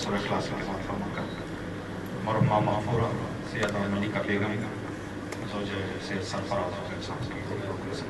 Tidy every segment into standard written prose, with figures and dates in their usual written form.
سورہ اخلاص کی تلاوت فرما کر مرحومہ مغفورہ سیدہ ملکہ بیگم زوج سید سرفراز حسین صاحب کی روح سے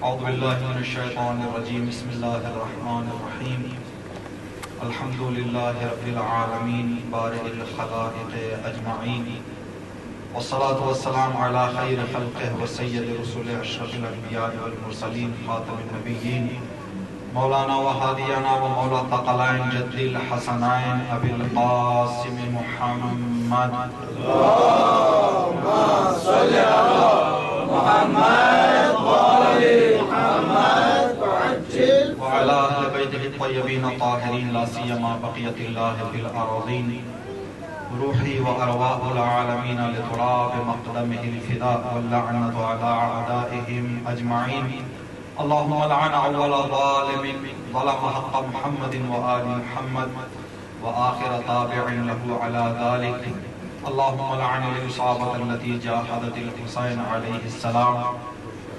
اعوذ باللہ من الشیطان الرجیم بسم اللہ الرحمن الرحیم الحمد للہ رب العالمین بارئ الخلائق اجمعین والصلاة والسلام علی خیر خلقہ وسید رسول اشرف الانبیاء والمرسلین خاتم النبیین مولانا و ہادینا و مولا ثقلین جد الحسنین ابی القاسم محمد اللہم صلی علی محمد وعلى أهل بيته الطيبين الطاهرين لا سيما بقية الله في الأراضين روحي وأرواح العالمين لتراب مقدمه الفداء واللعنة على أعدائهم أجمعين اللهم لعن أول ظالم ظلم حق محمد وآل محمد وآخر تابع له على ذلك اللهم لعن الإصابة التي جاهدت الحسين عليه السلام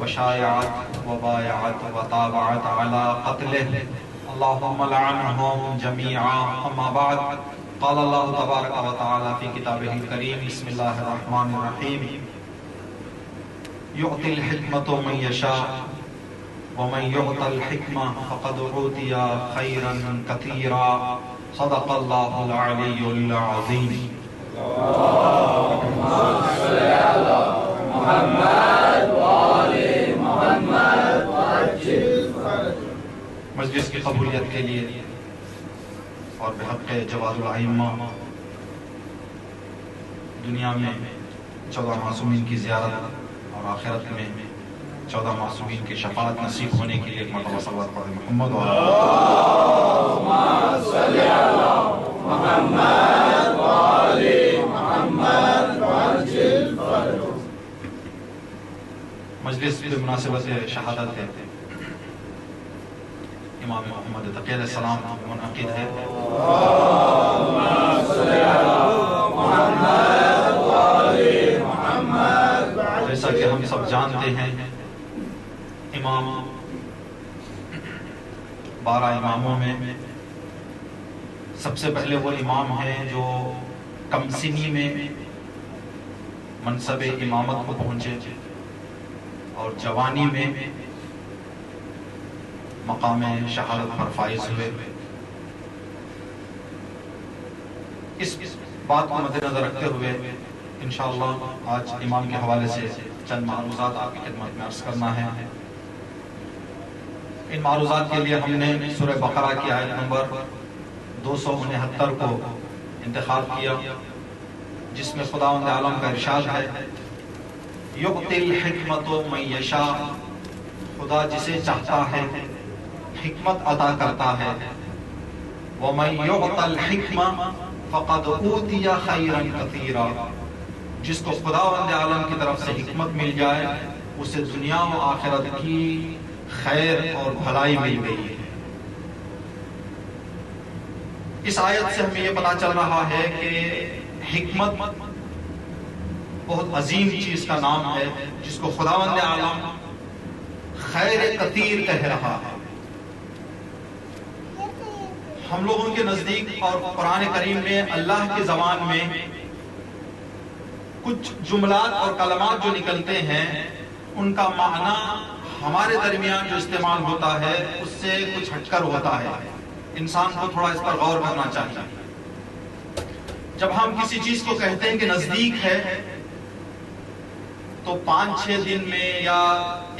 وشايعت وبايعت وتابعت على قتله اللهم لعنهم جميعا اما بعد قال الله تبارك وتعالى في كتابه الكريم بسم الله الرحمن الرحيم يعطي الحكمة من يشاء ومن يعط الحكمة فقد أوتي خيرا كثيرا صدق الله العلي العظيم اللهم صل على محمد وآل محمد وعجل مجلس کی قبولیت کے لیے اور بحق جواد الائمہ دنیا میں 14 معصومین کی زیارت اور آخرت میں 14 معصومین کی شفاعت نصیب ہونے کے لیے ایک مرتبہ صلوات پڑھیں محمد اللہم صلی علی محمد وآل محمد وعجل مجلس بمناسبت شہادت ہے امام محمد تقی علیہ السلام منعقد ہے جیسا کہ ہم سب جانتے ہیں امام 12 اماموں میں سب سے پہلے وہ امام ہیں جو کم سنی میں منصب امامت کو پہنچے اور جوانی میں مقام شہادت پر فائز ہوئے اس بات کو مد نظر رکھتے ہوئے انشاءاللہ آج امام کے حوالے سے چند معروضات آپ کی خدمت میں عرض کرنا ہے ان معروضات کے لیے ہم نے سورہ بقرہ کی آیت نمبر 269 کو انتخاب کیا جس میں خداوند عالم کا ارشاد ہے یعطی الحکمت من یشاء خدا جسے چاہتا ہے حکمت عطا کرتا ہے ومن یعط الحکمہ فقد اوتی خیرا کثیرا جس کو خداوند عالم کی طرف سے حکمت مل جائے اسے دنیا و آخرت کی خیر اور بھلائی مل گئی ہے اس آیت سے ہمیں یہ پتہ چل رہا ہے کہ حکمت بہت عظیم چیز کا نام ہے جس کو خداوند عالم خیر کثیر کہہ رہا ہے ہم لوگوں کے نزدیک اور قرآن کریم میں اللہ کی زبان میں کچھ جملات اور کلمات جو نکلتے ہیں ان کا معنی ہمارے درمیان جو استعمال ہوتا ہے اس سے کچھ ہٹ کر ہوتا ہے انسان کو تھوڑا اس پر غور کرنا چاہیے جب ہم کسی چیز کو کہتے ہیں کہ نزدیک ہے تو 5-6 دن میں یا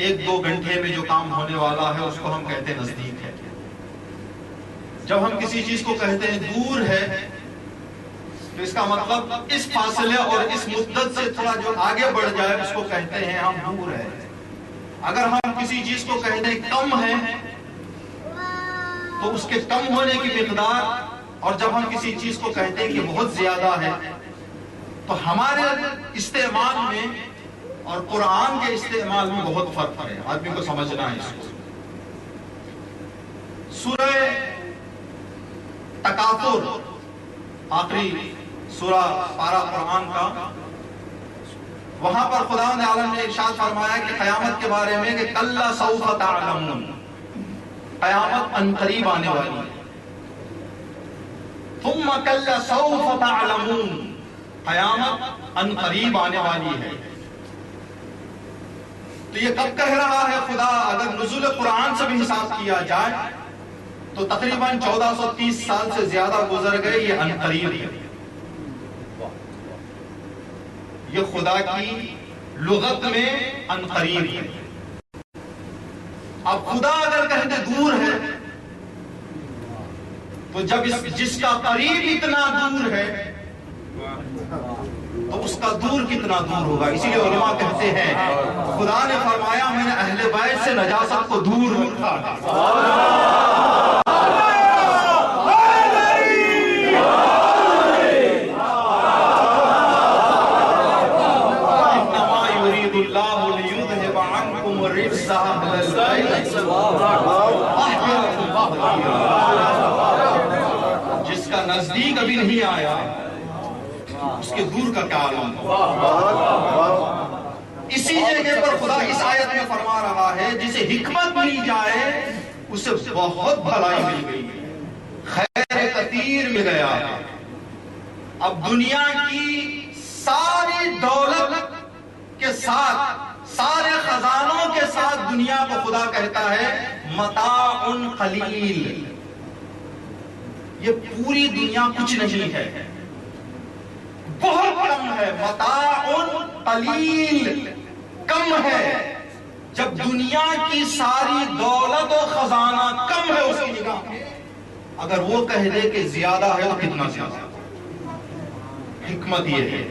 1-2 گھنٹے میں جو کام ہونے والا ہے اس کو ہم کہتے ہیں نزدیک ہے جب ہم کسی چیز کو کہتے ہیں دور ہے تو اس کا مطلب اس فاصلے اور اس مدت سے تھوڑا جو آگے بڑھ جائے اس کو کہتے ہیں ہم دور ہیں اگر ہم کسی چیز کو کہتے ہیں کم ہے تو اس کے کم ہونے کی مقدار اور جب ہم کسی چیز کو کہتے ہیں کہ بہت زیادہ ہے تو ہمارے استعمال میں اور قرآن کے استعمال میں بہت فرق ہے، آدمی کو سمجھنا ہے اس کو۔ سورہ تکاثر آخری سورہ پارہ قرآن کا، وہاں پر خداوند عالم نے ارشاد فرمایا کہ قیامت کے بارے میں کہ کلا سوف تعلمون، قیامت ان قریب آنے والی ہے۔ ثم کلا سوف تعلمون، قیامت ان قریب آنے والی ہے۔ تو یہ کب کہہ رہا ہے خدا؟ اگر نزول قرآن سے بھی حساب کیا جائے تو تقریباً 1430 سال سے زیادہ گزر گئے، یہ ان قریب ہے۔ یہ خدا کی لغت میں ان قریب ہے۔ اب خدا اگر کہتے دور ہے تو جب جس کا قریب اتنا دور ہے تو اس کا دور کتنا دور ہوگا۔ اسی لیے علماء کہتے ہیں خدا نے فرمایا میں نے اہل بیت سے نجاست کو دور رکھا ہے۔ جس کا نزدیک ابھی نہیں آیا اس کے دور کا کیا عالم ہے۔ اسی جگہ پر خدا اس آیت میں فرما رہا ہے جسے حکمت مل جائے اسے بہت بھلائی مل گئی، خیر کثیر مل گیا۔ اب دنیا کی ساری دولت کے ساتھ، سارے خزانوں کے ساتھ دنیا کو خدا کہتا ہے متاع قلیل، یہ پوری دنیا کچھ نہیں ہے، بہت کم ہے، متاع قلیل، کم ہے۔ جب دنیا کی ساری دولت و خزانہ کم ہے اس کی نگاہ میں، اگر وہ کہہ دے کہ زیادہ ہے تو کتنا زیادہ؟ حکمت یہ ہے۔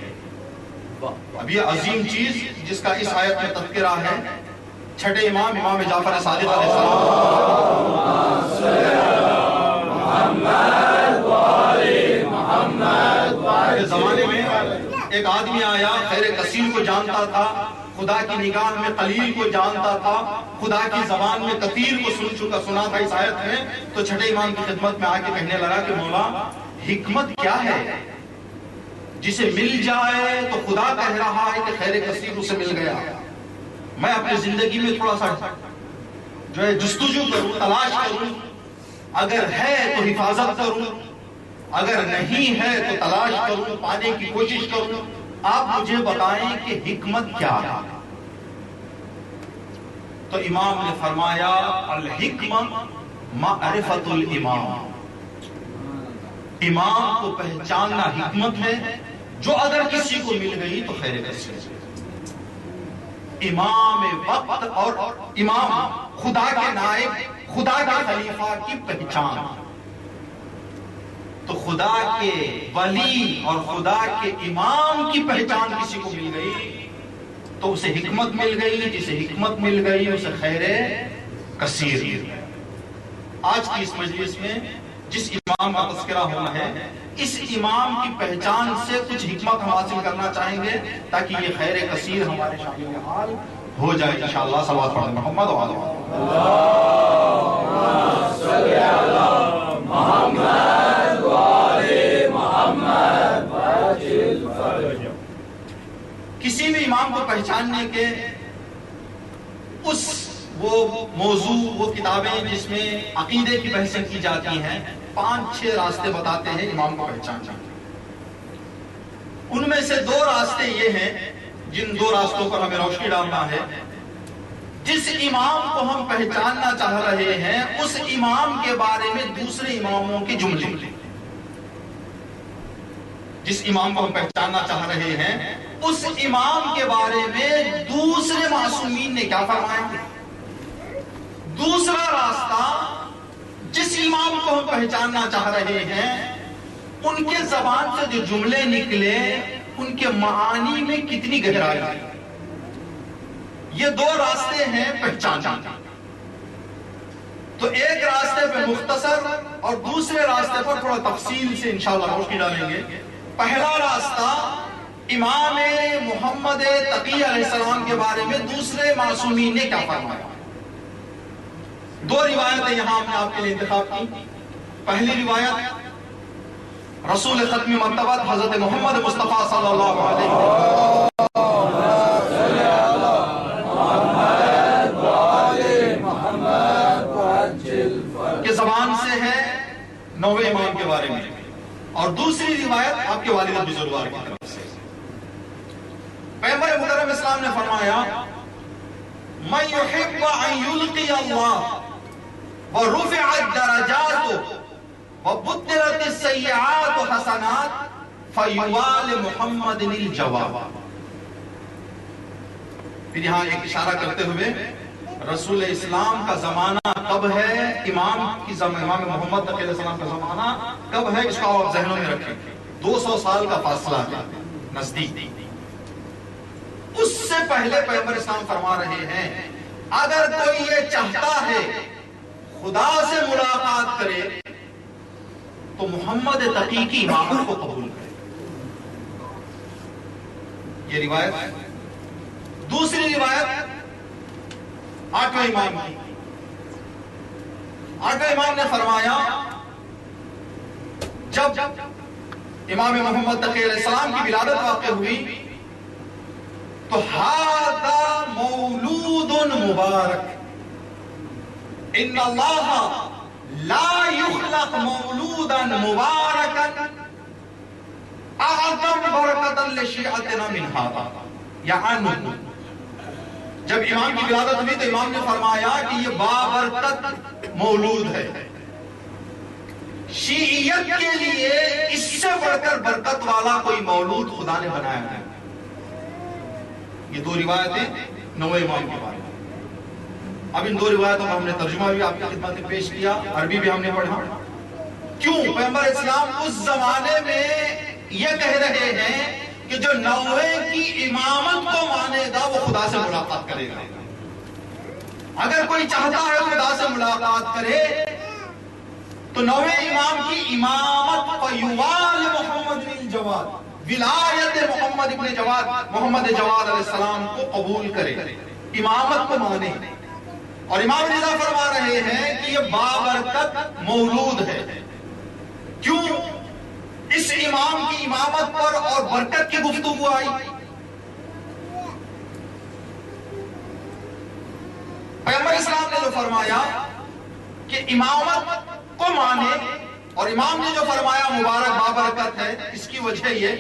اب یہ عظیم چیز جس کا اس آیت میں تذکرہ ہے، چھٹے امام امام جعفر صادق علیہ السلام کے زمانے میں ایک آدمی آیا، خیر کثیر کو جانتا تھا، خدا کی نگاہ میں قلیل کو جانتا تھا، خدا کی زبان میں کثیر کو سنا تھا اس آیت میں، تو چھٹے امام کی خدمت میں آ کے کہنے لگا کہ مولا حکمت کیا ہے؟ جسے مل جائے تو خدا کہہ رہا ہے کہ خیر کثیر اسے مل گیا، میں اپنی زندگی میں تھوڑا سا جو ہے جستجو کروں، تلاش کروں، اگر ہے تو حفاظت کروں، اگر نہیں ہے تو تلاش کروں، پانے کی کوشش کروں۔ آپ مجھے بتائیں کہ حکمت کیا ہے؟ تو امام نے فرمایا الحکمت معرفت الامام، امام کو پہچاننا حکمت ہے، جو اگر کسی کو مل گئی تو خیر کثیر۔ امام وقت اور امام خدا کے نائب، خدا کے خلیفہ کی پہچان، تو خدا کے ولی اور خدا کے امام کی پہچان کسی کو مل گئی تو اسے حکمت مل گئی، جسے حکمت مل گئی اسے خیر کثیر۔ آج کی اس مجلس میں جس امام کا تذکرہ ہونا ہے، اس امام کی پہچان سے کچھ حکمت ہم حاصل کرنا چاہیں گے تاکہ یہ خیر کثیر ہمارے شامل حال ہو جائے انشاءاللہ۔ صلوات پڑھیں محمد و آلہ محمد۔ کسی بھی امام کو پہچاننے کے اس وہ موضوع، وہ کتابیں جس میں عقیدے کی بحثیں کی جاتی ہیں، 5-6 راستے بتاتے ہیں امام کو پہچاننے۔ ان میں سے 2 راستے یہ ہیں جن 2 راستوں پر ہمیں روشنی ڈالنا ہے۔ جس امام کو ہم پہچاننا چاہ رہے ہیں اس امام کے بارے میں دوسرے اماموں کے جملے، جس امام کو ہم پہچاننا چاہ رہے ہیں اس امام کے بارے میں دوسرے معصومین نے کیا فرمایا۔ دوسرا راستہ، جس امام کو ہم پہچاننا چاہ رہے ہیں ان کے زبان سے جو جملے نکلے ان کے معانی میں کتنی گہرائی ہے۔ یہ 2 راستے ہیں پہچاننے۔ تو ایک راستے پہ مختصر اور دوسرے راستے پر تھوڑا تفصیل سے انشاءاللہ روشنی ڈالیں گے۔ پہلا راستہ امام محمد تقی علیہ السلام کے بارے میں دوسرے معصومین نے کیا فرمایا؟ دو روایتیں یہاں ہم نے آپ کے لیے انتخاب کی۔ پہلی روایت رسول ختم مرتبہ حضرت محمد مصطفیٰ صلی اللہ علیہ وسلم کے زبان سے ہے نویں امام کے بارے میں، اور دوسری روایت آپ کے والد بزرگوار کی طرف سے۔ پیغمبر محترم اسلام نے فرمایا من يحب ان يلقي الله ورفع الدرجات وبدلت السيئات حسنات فيوال محمد الجواب۔ پھر یہاں ایک اشارہ کرتے ہوئے رسول اسلام کا زمانہ کب ہے، امام محمد تقی علیہ السلام کا زمانہ کب ہے، اس کو آپ ذہنوں میں رکھیں۔ 200 سال کا فاصلہ ہے نزدیک۔ اس سے پہلے پیغمبر اسلام فرما رہے ہیں اگر کوئی یہ چاہتا ہے خدا سے ملاقات کرے تو محمد تقی کی امامت کو قبول کرے۔ یہ روایت۔ دوسری روایت آٹھویں امام کی۔ آٹھویں امام نے فرمایا جب امام محمد تقی علیہ السلام کی ولادت واقع ہوئی تو ھذا مولود مبارک ان اللہ لا یخلق مولودا مبارکا اعظم برکتا لشیعتنا من ھذا۔ یعنی جب امام کی ولادت ہوئی تو امام نے فرمایا کہ یہ بابرکت مولود ہے، شیعیت کے لیے اس سے بڑھ کر برکت والا کوئی مولود خدا نے بنایا ہے۔ یہ دو روایتیں نویں امام کے بارے میں۔ اب ان دو روایتوں کا ہم نے ترجمہ بھی آپ کی خدمت میں پیش کیا، عربی بھی ہم نے پڑھا۔ کیوں؟ پیغمبر اسلام اس زمانے میں یہ کہہ رہے ہیں کہ جو نویں کی امامت کو مانے گا وہ خدا سے ملاقات کرے گا۔ اگر کوئی چاہتا ہے خدا سے ملاقات کرے تو نویں امام کی امامت فیوال محمد الجواد، ولایت محمد ابن جواد، محمد جواد علیہ السلام کو قبول کرے، امامت کو مانے۔ اور امام رضا فرما رہے ہیں کہ یہ بابرکت مولود ہے۔ کیوں اس امام کی امامت پر اور برکت کی گفتگو آئی؟ پیغمبر اسلام نے جو فرمایا کہ امامت کو مانے، اور امام نے جو فرمایا مبارک بابرکت ہے، اس کی وجہ یہ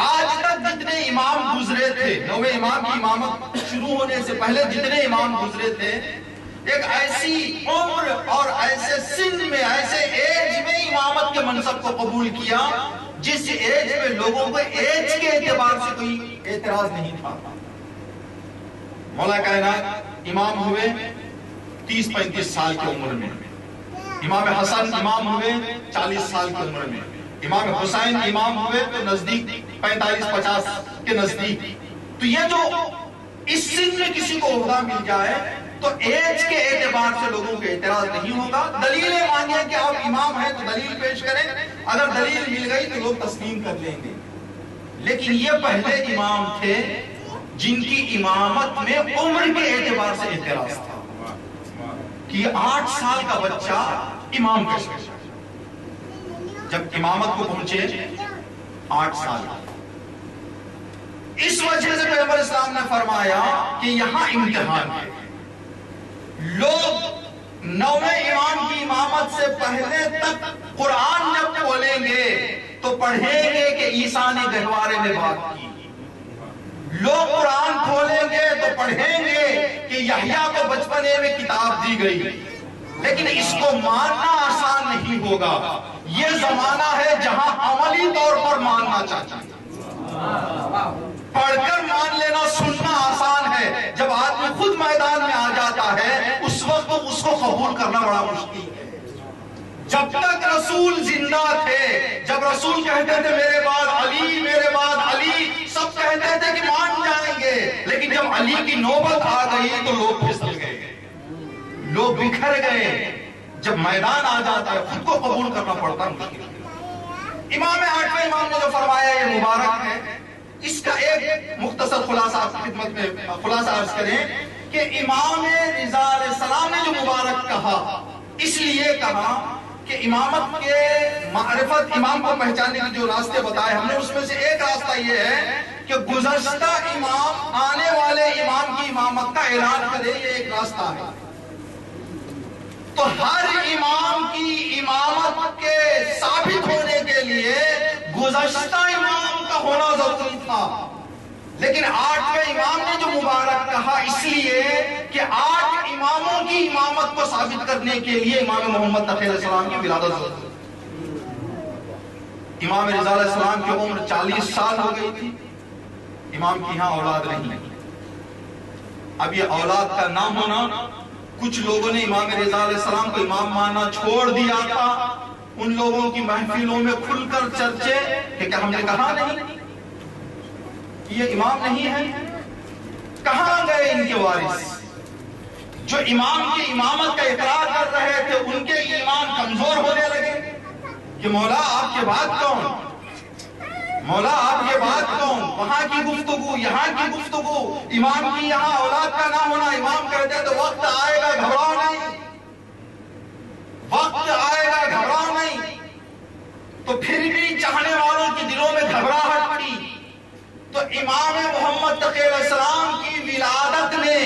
آج تک جتنے امام گزرے تھے، نویں امام کی امامت شروع ہونے سے پہلے جتنے امام گزرے تھے، ایک ایسی عمر اور ایسے سن میں، ایسے ایج میں امامت کے منصب کو قبول کیا جس ایج میں لوگوں کو ایج کے اعتبار سے کوئی اعتراض نہیں تھا۔ مولا کائنات امام ہوئے 30-35 سال کی عمر میں، امام حسن امام ہوئے 40 سال کی عمر میں، امام حسین امام ہوئے تو نزدیک 45-50 کے نزدیک۔ تو یہ جو اس سن میں کسی کو عہدہ مل جائے تو ایج کے اعتبار سے لوگوں کے اعتراض نہیں ہوگا۔ دلیلیں مانگیں کہ آپ امام ہیں تو دلیل پیش کریں، اگر دلیل مل گئی تو لوگ تسلیم کر لیں گے۔ لیکن یہ پہلے امام تھے جن کی امامت میں عمر کے اعتبار سے اعتراض تھا کہ 8 سال کا بچہ امام کیسے؟ جب امامت کو پہنچے 8 سال، اس وجہ سے پیغمبر اسلام نے فرمایا کہ یہاں امتحان ہے۔ لوگ نویں امام کی امامت سے پہلے تک قرآن جب کھولیں گے تو پڑھیں گے کہ عیسیٰ نے گہوارے میں بات کی، لوگ قرآن کھولیں گے تو پڑھیں گے کہ یحییٰ کو بچپنے میں کتاب دی گئی، لیکن اس کو ماننا آسان نہیں ہوگا۔ یہ زمانہ ہے جہاں عملی طور پر ماننا چاہیے۔ پڑھ کر مان لینا، سننا آسان ہے، جب آدمی خود میدان میں آ جاتا ہے اس وقت اس کو قبول کرنا بڑا مشکل ہے۔ جب تک رسول زندہ تھے، جب رسول کہتے تھے میرے بعد علی، میرے بعد علی، سب کہتے تھے کہ مان جائیں گے، لیکن جب علی کی نوبت آ گئی تو لوگ پھسل گئے، لوگ بکھر گئے۔ جب میدان آ جاتا ہے خود کو قبول کرنا پڑتا ہے، مشکل ہے۔ آٹھویں امام نے جو فرمایا یہ مبارک ہے. اس کا ایک مختصر خلاصہ آپ کی خدمت میں خلاصہ عرض کریں کہ امام رضا علیہ السلام نے جو مبارک کہا اس لیے کہا کہ امامت کے معرفت، امام کو پہچاننے کے جو راستے بتائے ہم نے، اس میں سے ایک راستہ یہ ہے کہ گزشتہ امام آنے والے امام کی امامت کا اعلان کرے، یہ ایک راستہ ہے. تو ہر امام کی امامت کے ثابت ہونے کے لیے گزشتہ امام کا ہونا ضروری تھا، لیکن آٹھویں امام نے جو مبارک کہا اس لیے کہ 8 اماموں کی امامت کو ثابت کرنے کے لیے امام محمد تقی علیہ السلام کی ولادت ضروری تھی. امام رضا علیہ السلام کی عمر 40 سال ہو گئی تھی، امام کی یہاں اولاد نہیں. اب یہ اولاد کا نہ ہونا، کچھ لوگوں نے امام رضا علیہ السلام کو امام ماننا چھوڑ دیا تھا. ان لوگوں کی محفلوں میں کھل کر چرچے کہ ہم نے کہا نہیں یہ امام نہیں ہے. کہاں گئے ان کے وارث جو امام کی امامت کا اقرار کر رہے تھے؟ ان کے ایمان کمزور ہونے لگے کہ مولا آپ کے بعد کون، مولا آپ کے بعد کون. وہاں کی گفتگو، یہاں کی گفتگو، امام کی یہاں اولاد کا نہ ہونا. امام کہتے تو وقت آئے گا گھبراؤ نہیں، وقت آئے گا گھبراؤ نہیں. تو پھر بھی چاہنے والوں کی دلوں میں گھبراہٹ تھی. تو امام محمد تقی علیہ السلام کی ولادت نے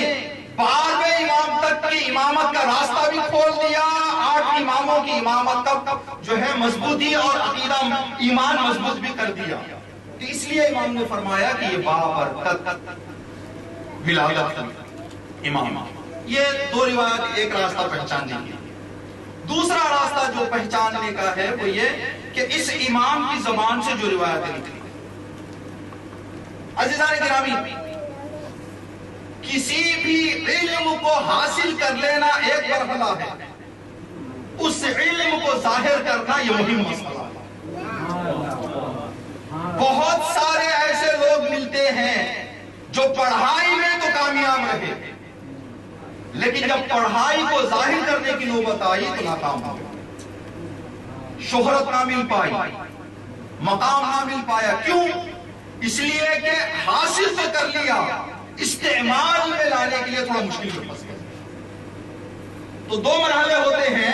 12ویں امام تک کی امامت کا راستہ بھی کھول دیا، 8 اماموں کی امامت کا جو ہے مضبوطی اور عقیدہ ایمان مضبوط بھی کر دیا. تو اس لیے امام نے فرمایا کہ یہ بابرکت ولادت امام. یہ 2 روایات، ایک راستہ پہچاننے کی. دوسرا راستہ جو پہچاننے کا ہے وہ یہ کہ اس امام کی زبان سے جو روایتیں نکلی. عزیزان گرامی، کسی بھی علم کو حاصل کر لینا ایک مرحلہ ہے، اس علم کو ظاہر کرنا یہ مہم مسئلہ ہے. بہت سارے ایسے لوگ ملتے ہیں جو پڑھائی میں تو کامیاب رہے، لیکن جب پڑھائی کو ظاہر کرنے کی نوبت آئی تو ناکام ہو گئے. شہرت نہ مل پائی، مقام نہ مل پایا. کیوں؟ اس لیے کہ حاصل تو کر لیا، استعمال میں لانے کے لیے تھوڑا مشکل ہو پھنس گیا. تو 2 مرحلے ہوتے ہیں،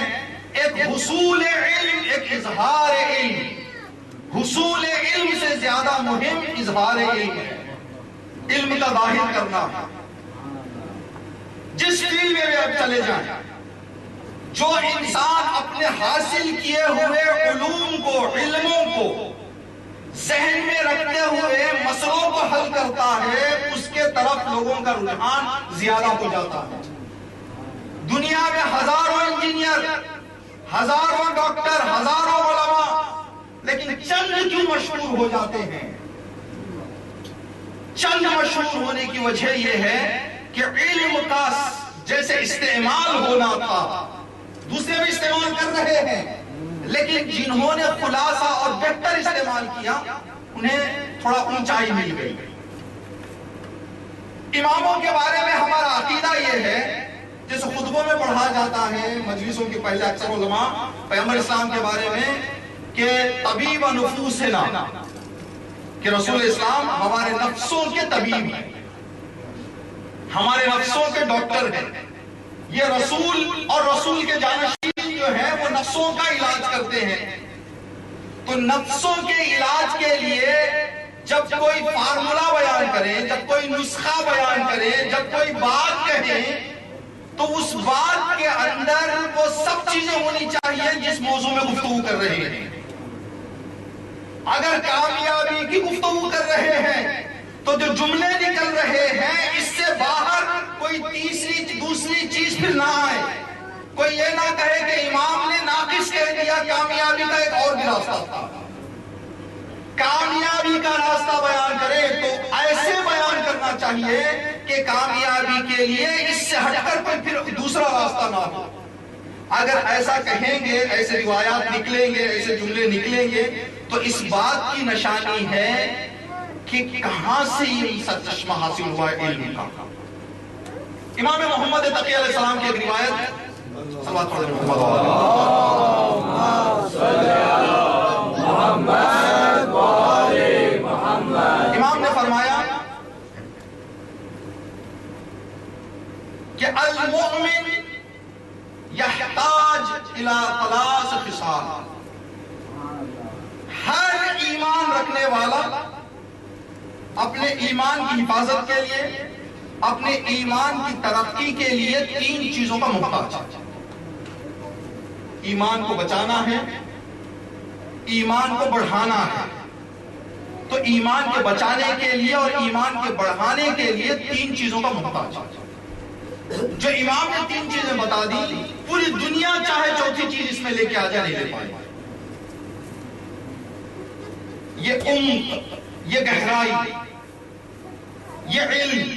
ایک حصول علم، ایک اظہار علم. حصول علم سے زیادہ مہم اظہار علم ہے، علم کا ظاہر کرنا. جس فیلڈ میں بھی آپ چلے جائیں، جو انسان اپنے حاصل کیے ہوئے علوم کو، علموں کو ذہن میں رکھتے ہوئے مسئلوں کو حل کرتا ہے، اس کے طرف لوگوں کا رجحان زیادہ ہو جاتا ہے. دنیا میں ہزاروں انجینئر، ہزاروں ڈاکٹر، ہزاروں علماء، لیکن چند کیوں مشہور ہو جاتے ہیں؟ چند مشہور ہونے کی وجہ یہ ہے کہ علم کا جیسے استعمال ہونا تھا، دوسرے بھی استعمال کر رہے ہیں، لیکن جنہوں نے خلاصہ اور بہتر استعمال کیا انہیں تھوڑا اونچائی مل گئی. اماموں کے بارے میں ہمارا عقیدہ یہ ہے، جیسے خطبوں میں پڑھا جاتا ہے، مجلسوں کے پہلے اکثر علماء پیغمبر اسلام کے بارے میں کہ طبیب نفوسنا، کہ رسول اسلام ہمارے نفسوں کے طبیب ہیں، ہمارے نفسوں کے ڈاکٹر ہیں. یہ رسول اور رسول کے جانشین جو ہے وہ نفسوں کا علاج کرتے ہیں. تو نفسوں کے علاج کے لیے جب کوئی فارمولا بیان کرے، جب کوئی نسخہ بیان کرے، جب کوئی بات کہے، تو اس بات کے اندر وہ سب چیزیں ہونی چاہیے جس موضوع میں گفتگو کر رہے ہیں. اگر کامیابی کی گفتگو کر رہے ہیں تو جو جملے نکل رہے ہیں اس سے باہر کوئی تیسری دوسری چیز پھر نہ آئے. کوئی یہ نہ کہے کہ امام نے ناقص کہہ دیا، کامیابی کا ایک اور بھی راستہ تھا. کامیابی کا راستہ بیان کرے تو ایسے بیان کرنا چاہیے کہ کامیابی کے لیے اس سے ہٹ کر کوئی پھر دوسرا راستہ نہ ہو. اگر ایسا کہیں گے، ایسے روایات نکلیں گے، ایسے جملے نکلیں گے، تو اس بات کی نشانی ہے کہ کہاں سے یہ سرچشمہ حاصل ہوا ہے علم کا. امام محمد تقی علیہ السلام کی ایک روایت، صلوات پڑھیں محمد کہ المؤمن یحتاج الی ثلاث خصال، ہر ایمان رکھنے والا اپنے ایمان کی حفاظت کے لیے، اپنے ایمان کی ترقی کے لیے تین چیزوں کا محتاج ہے۔ ایمان کو بچانا ہے، ایمان کو بڑھانا ہے۔ تو ایمان کے بچانے کے لیے اور ایمان کے بڑھانے کے لیے تین چیزوں کا محتاج ہے۔ جو امام نے تین چیزیں بتا دی، پوری دنیا چاہے چوتھی چیز اس میں لے کے آ جائے نہیں لے پائے۔ یہ عمق، یہ گہرائی، یہ علم،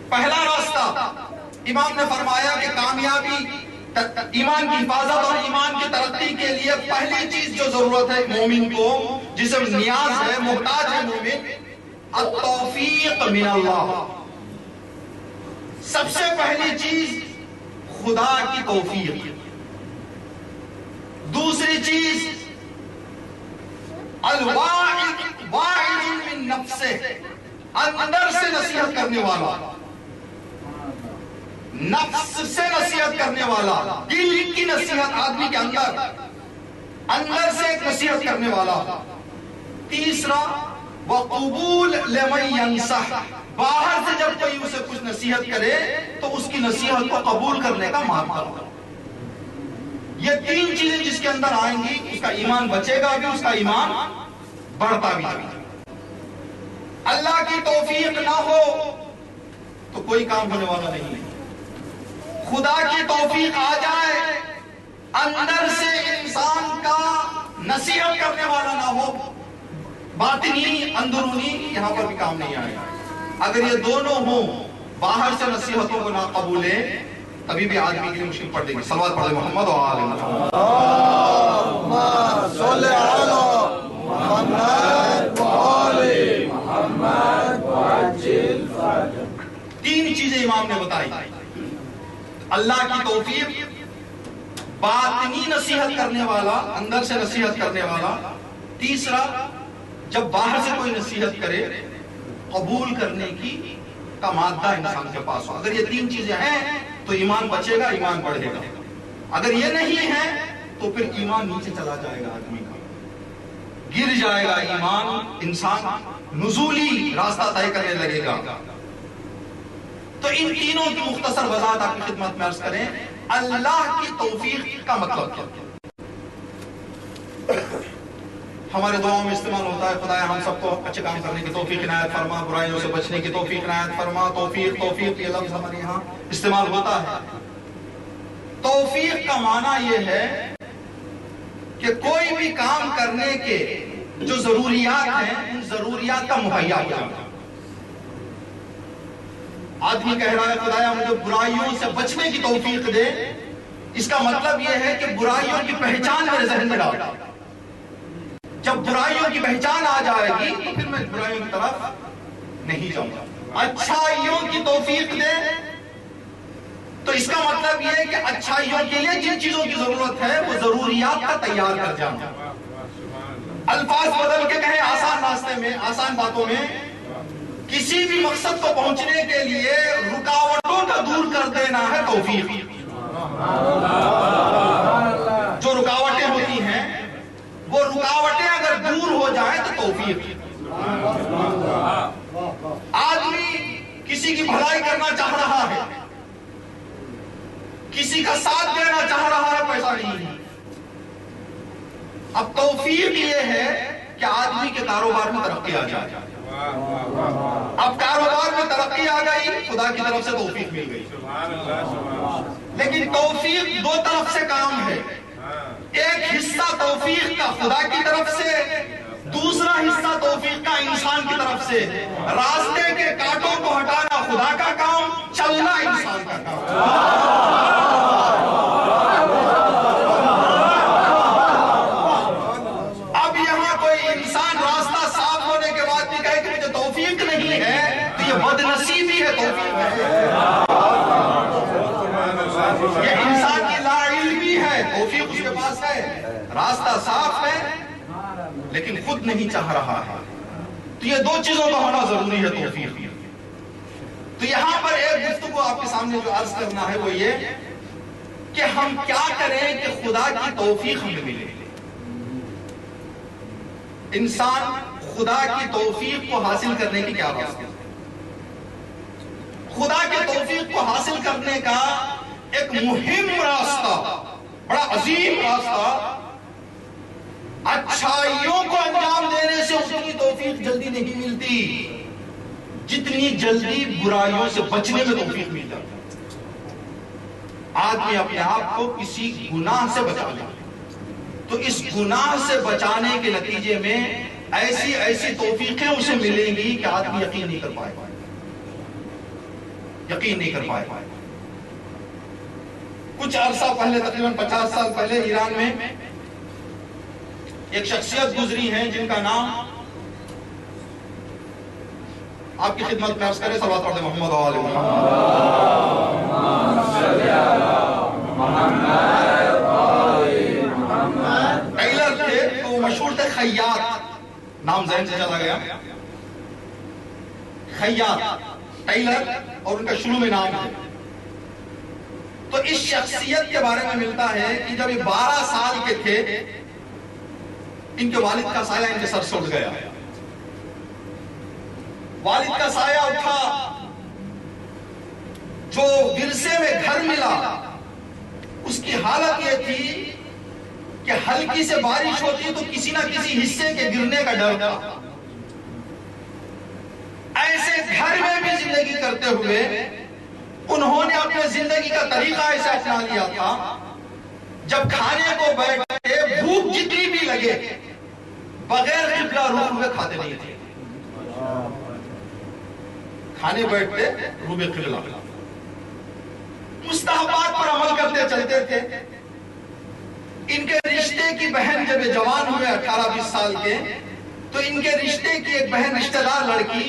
پہلا راستہ امام نے فرمایا کہ کامیابی، ایمان کی حفاظت اور ایمان کی ترقی کے لیے پہلی چیز جو ضرورت ہے مومن کو، جسے نیاز ہے، محتاج ہے مومن، التوفیق من اللہ۔ سب سے پہلی چیز خدا کی توفیق، دوسری چیز الواعظ من نفسہ، اندر سے نصیحت کرنے والا، نفس سے نصیحت کرنے والا، دل کی نصیحت آدمی کے اندر سے ایک نصیحت کرنے والا۔ تیسرا وقبول لمن ینصح، باہر سے جب کوئی اسے کچھ نصیحت کرے تو اس کی نصیحت کو قبول کرنے کا مانتا ہو۔ یہ تین چیزیں جس کے اندر آئیں گی، اس کا ایمان بچے گا بھی، اس کا ایمان بڑھتا بھی۔ اللہ کی توفیق نہ ہو تو کوئی کام ہونے والا نہیں ہے۔ خدا کی توفیق آ جائے، اندر سے انسان کا نصیحت کرنے والا نہ ہو، باطنی اندرونی یہاں پر بھی کام نہیں آئے گا۔ اگر یہ دونوں ہوں، باہر سے نصیحتوں کو نہ قبولے، تبھی بھی آدمی کے لیے مشکل پڑ جائے گی۔ صلوات پڑھ دیں محمد و آل محمد۔ اللہم صلی علی محمد و آل محمد وعجل فرجہ۔ تین چیزیں امام نے بتائی، اللہ کی توفیق، باطنی نصیحت کرنے والا، اندر سے نصیحت کرنے والا، تیسرا جب باہر سے کوئی نصیحت کرے قبول کرنے کی کا مادہ انسان کے پاس ہو۔ اگر یہ تین چیزیں ہیں تو ایمان بچے گا، ایمان بڑھے گا۔ اگر یہ نہیں ہے تو پھر ایمان نیچے چلا جائے گا، آدمی کا گر جائے گا ایمان، انسان نزولی راستہ طے کرنے لگے گا۔ تو ان تینوں کی مختصر وضاحت آپ کی خدمت میں عرض کریں۔ اللہ کی توفیق کا مطلب کیا؟ ہمارے دعاؤں میں استعمال ہوتا ہے، خدایا ہم سب کو اچھے کام کرنے کی توفیق عنایت فرما، برائیوں سے بچنے کی توفیق عنایت فرما۔ توفیق توفیق یہ لفظ ہمارے یہاں استعمال ہوتا ہے۔ توفیق کا معنی یہ ہے کہ کوئی بھی کام کرنے کے جو ضروریات ہیں، ان ضروریات کا مہیا ہو جانا۔ آدمی کہہ رہا ہے خدایا مجھے برائیوں سے بچنے کی توفیق دے، اس کا مطلب یہ ہے کہ برائیوں کی پہچان میرے ذہن میں ڈال۔ جب برائیوں کی پہچان آ جائے گی تو پھر میں برائیوں کی طرف نہیں جاؤں گا۔ اچھائیوں کی توفیق دے تو اس کا مطلب یہ ہے کہ اچھائیوں کے لیے جن چیزوں کی ضرورت ہے وہ ضروریات کا تیار کر جانا۔ الفاظ بدل کے کہیں آسان راستے میں، آسان باتوں میں، کسی بھی مقصد کو پہنچنے کے لیے رکاوٹوں کا دور کر دینا ہے توفیق۔ جو رکاوٹیں ہوتی ہیں وہ رکاوٹیں اگر دور ہو جائیں تو توفیق۔ آدمی کسی کی بھلائی کرنا چاہ رہا ہے، کسی کا ساتھ دینا چاہ رہا ہے، پیسہ نہیں ہے۔ اب توفیق یہ ہے کہ آدمی کے کاروبار میں ترقی آ جائے۔ اب کاروبار میں ترقی آ گئی، خدا کی طرف سے توفیق مل گئی۔ لیکن توفیق دو طرف سے کام ہے، ایک حصہ توفیق کا خدا کی طرف سے، دوسرا حصہ توفیق کا انسان کی طرف سے۔ راستے کے کانٹوں کو ہٹانا خدا کا کام، چلنا انسان کا کام۔ اب یہاں کوئی انسان راستہ صاف ہونے کے بعد بھی کہے کہ مجھے توفیق نہیں ہے تو یہ بد نصیبی ہے، توفیق ہے۔ یہ انسان کی لا علمی ہے، توفیق اس کے پاس ہے، راستہ صاف ہے لیکن خود نہیں چاہ رہا ہے۔ تو یہ دو چیزوں کا ہونا ضروری ہے توفیق۔ تو یہاں پر ایک گفتگو کو آپ کے سامنے جو عرض کرنا ہے وہ یہ کہ ہم کیا کریں کہ خدا کی توفیق ہمیں ملے. انسان خدا کی توفیق کو حاصل کرنے کی کیا راستہ؟ خدا کی توفیق کو حاصل کرنے کا ایک مہم راستہ، بڑا عظیم راستہ، اچھائیوں کو انجام دینے سے اتنی توفیق جلدی نہیں ملتی جتنی جلدی برائیوں سے بچنے میں توفیق مل جاتی. آدمی اپنے آپ کو کسی گناہ سے بچا لے تو اس گناہ سے بچانے کے نتیجے میں ایسی ایسی توفیقیں اسے ملیں گی کہ آدمی یقین نہیں کر پائے. کچھ عرصہ پہلے، تقریباً 50 سال پہلے، ایران میں ایک شخصیت گزری ہیں جن کا نام آپ کی خدمت میں عرض کرے، صلوات پڑھتے محمد و آل محمد. ٹیلر تھے تو وہ مشہور تھے خیاط، نام ذہن سے چلا گیا، خیاط، ٹیلر، اور ان کا شروع میں نام ہے. تو اس شخصیت کے بارے میں ملتا ہے کہ جب یہ 12 سال کے تھے ان کے والد کا سایہ ان کے سر سے اٹھ گیا. والد کا سایہ اٹھا، جو ورثے میں گھر ملا اس کی حالت یہ تھی کہ ہلکی سے بارش ہوتی تو کسی نہ کسی حصے کے گرنے کا ڈر تھا. ایسے گھر میں بھی زندگی کرتے ہوئے انہوں نے اپنے زندگی کا طریقہ ایسا اپنا لیا تھا، جب کھانے کو بیٹھے بھوک جتنی بھی لگے بغیر قبلہ رخ ہوئے کھاتے نہیں تھے. کھانے بیٹھتے روبے قبلہ، مستحبات پر عمل کرتے چلتے تھے. ان کے رشتے کی بہن جب جوان ہوئے 18-20 سال کے، تو ان کے رشتے کی ایک بہن رشتہ دار لڑکی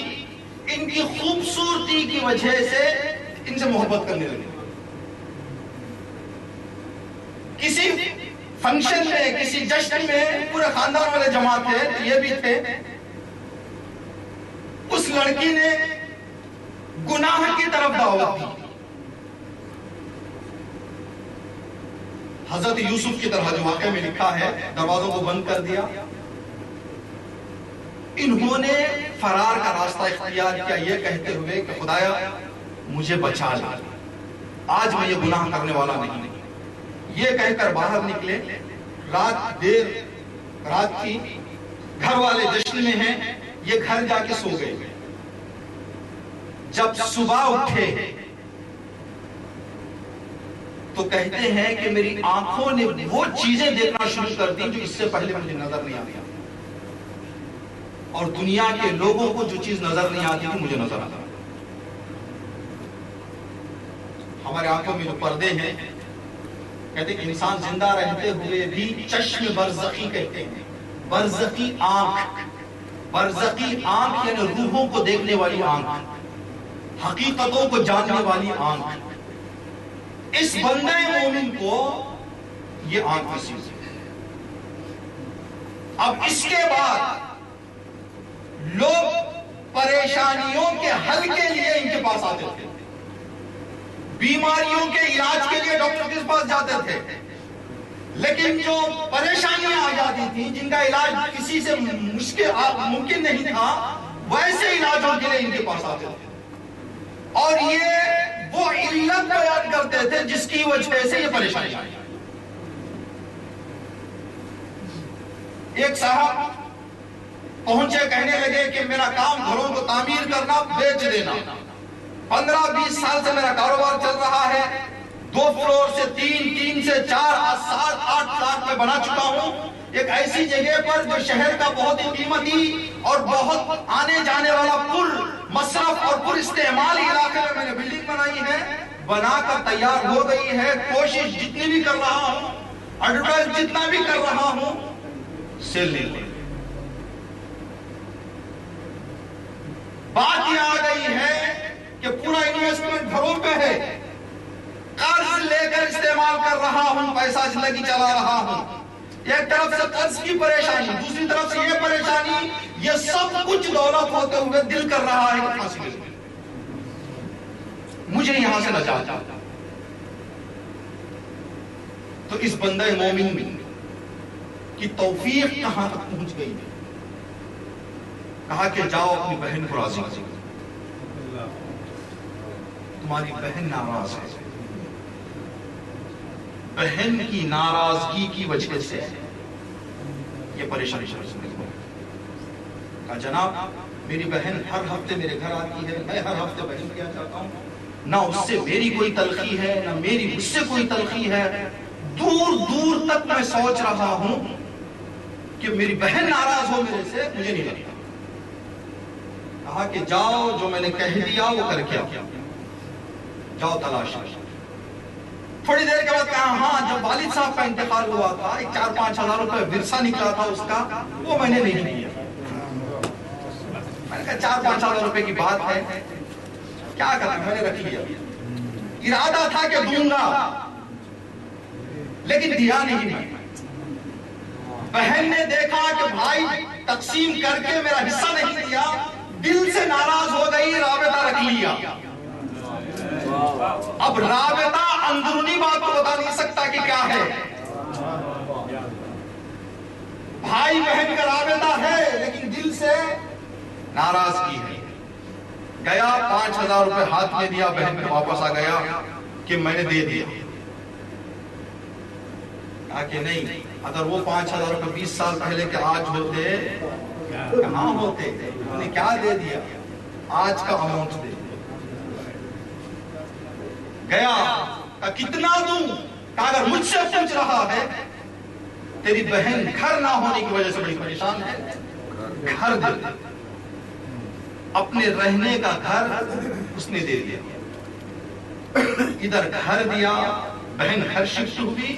ان کی خوبصورتی کی وجہ سے ان سے محبت کرنے لگی. کسی فنکشن میں، کسی جشن میں پورے خاندان والے جمع تھے، یہ بھی تھے. اس لڑکی نے گناہ کی طرف دعوت دی. حضرت یوسف کی طرح جو واقعے میں لکھا ہے، دروازوں کو بند کر دیا. انہوں نے فرار کا راستہ اختیار کیا یہ کہتے ہوئے کہ خدایا مجھے بچا لے، آج میں یہ گناہ کرنے والا نہیں. یہ کہہ کر باہر نکلے. رات دیر رات کی، گھر والے جشن میں ہیں، یہ گھر جا کے سو گئے. جب صبح اٹھے تو کہتے ہیں کہ میری آنکھوں نے وہ چیزیں دیکھنا شروع کر دی جو اس سے پہلے مجھے نظر نہیں آتی، اور دنیا کے لوگوں کو جو چیز نظر نہیں آتی تھی مجھے نظر آتا. ہمارے آنکھوں میں جو پردے ہیں، کہتے ہیں کہ انسان زندہ رہتے ہوئے بھی چشم برزخی کہتے ہیں. برزخی آنکھ، برزخی آنکھ یعنی روحوں کو دیکھنے والی آنکھ، حقیقتوں کو جاننے والی آنکھ. اس بندے مومن کو یہ آنکھ نصیب ہے. اب اس کے بعد لوگ پریشانیوں کے حل کے لیے ان کے پاس آتے تھے، بیماریوں کے علاج کے لیے ڈاکٹر کے پاس جاتے تھے. لیکن جو پریشانیاں آ جاتی تھیں جن کا علاج کسی سے ممکن نہیں تھا، ویسے علاجوں کے لیے ان کے پاس آتے تھے، اور یہ وہ علت بیان کرتے تھے جس کی وجہ سے یہ پریشانی آئی. ایک صاحب پہنچے، کہنے لگے کہ میرا کام گھروں کو تعمیر کرنا، بیچ دینا. 15-20 سال سے میرا کاروبار چل رہا ہے. 2 فلور سے 3 سے 4 7 8 لاکھ میں بنا چکا ہوں. ایک ایسی جگہ پر جو شہر کا بہت ہی قیمتی اور بہت آنے جانے والا پر مصرف اور پر استعمال علاقے میں نے بلڈنگ بنائی ہے، بنا کر تیار ہو گئی ہے. کوشش جتنی بھی کر رہا ہوں، ایڈورٹائز جتنا بھی کر رہا ہوں، سیل نہیں ہوئی. بات یہ آ گئی ہے کہ پورا انویسٹمنٹ گھروں پہ ہے، قرض لے کر استعمال کر رہا ہوں، پیسہ زندگی چلا رہا ہوں. ایک طرف سے قرض کی پریشانی، دوسری طرف سے یہ پریشانی، یہ سب کچھ دولت ہوتے ہوئے دل کر رہا ہے کہ پھانسی لے لوں. مجھے یہاں سے نجات دے۔ تو اس بندہ مومن کی توفیق کہاں تک پہنچ گئی؟ کہا کہ جاؤ اپنی بہن کو راضی کرو، تمہاری بہن ناراض ہے، بہن کی ناراضگی کی وجہ سے یہ پریشانی شروع ہو۔ کہا جناب میری بہن ہر ہفتے میرے گھر آتی ہے، میں ہر ہفتے بہن کیا چاہتا ہوں، نہ اس سے میری کوئی تلخی ہے نہ میری اس سے کوئی تلخی ہے، دور دور تک میں سوچ رہا ہوں کہ میری بہن ناراض ہو میرے سے، مجھے نہیں لگتا۔ کہا کہ جاؤ جو میں نے کہہ دیا وہ کر کے آؤ، جاؤ تلاش۔ تھوڑی دیر کے بعد کہا ہاں جب والد صاحب کا انتقال ہوا تھا، ایک 4-5 ہزار روپے ورثہ نکلا تھا اس کا، وہ میں نے نہیں دیا۔ میں نے کہا 4-5 ہزار روپے کی بات ہے، کیا کرنا، میں نے رکھ لیا۔ ارادہ تھا کہ دوں گا لیکن دیا نہیں۔ بہن نے دیکھا کہ بھائی تقسیم کر کے میرا حصہ نہیں دیا، دل سے ناراض ہو گئی، رابطہ رکھ لیا۔ اب رابطہ اندرونی بات کو بتا نہیں سکتا کہ کیا ہے، بھائی بہن کا رابطہ ہے لیکن دل سے ناراضگی ہے۔ گیا 5 ہزار روپے ہاتھ میں دیا، بہن میں واپس آ گیا کہ میں نے دے دیا۔ کہا کہ نہیں، اگر وہ 5 ہزار روپے 20 سال پہلے کے آج ہوتے کہاں ہوتے، انہوں نے کیا دے دیا، آج کا اماؤنٹ دے دیا۔ گیا کہا کتنا دوں، کہا اگر مجھ سے پوچھ رہا ہے، تیری بہن گھر نہ ہونے کی وجہ سے بڑی پریشان ہے، گھر دے دے۔ اپنے رہنے کا گھر اس نے دے دیا، ادھر گھر دیا، بہن گھر شفٹ ہوئی،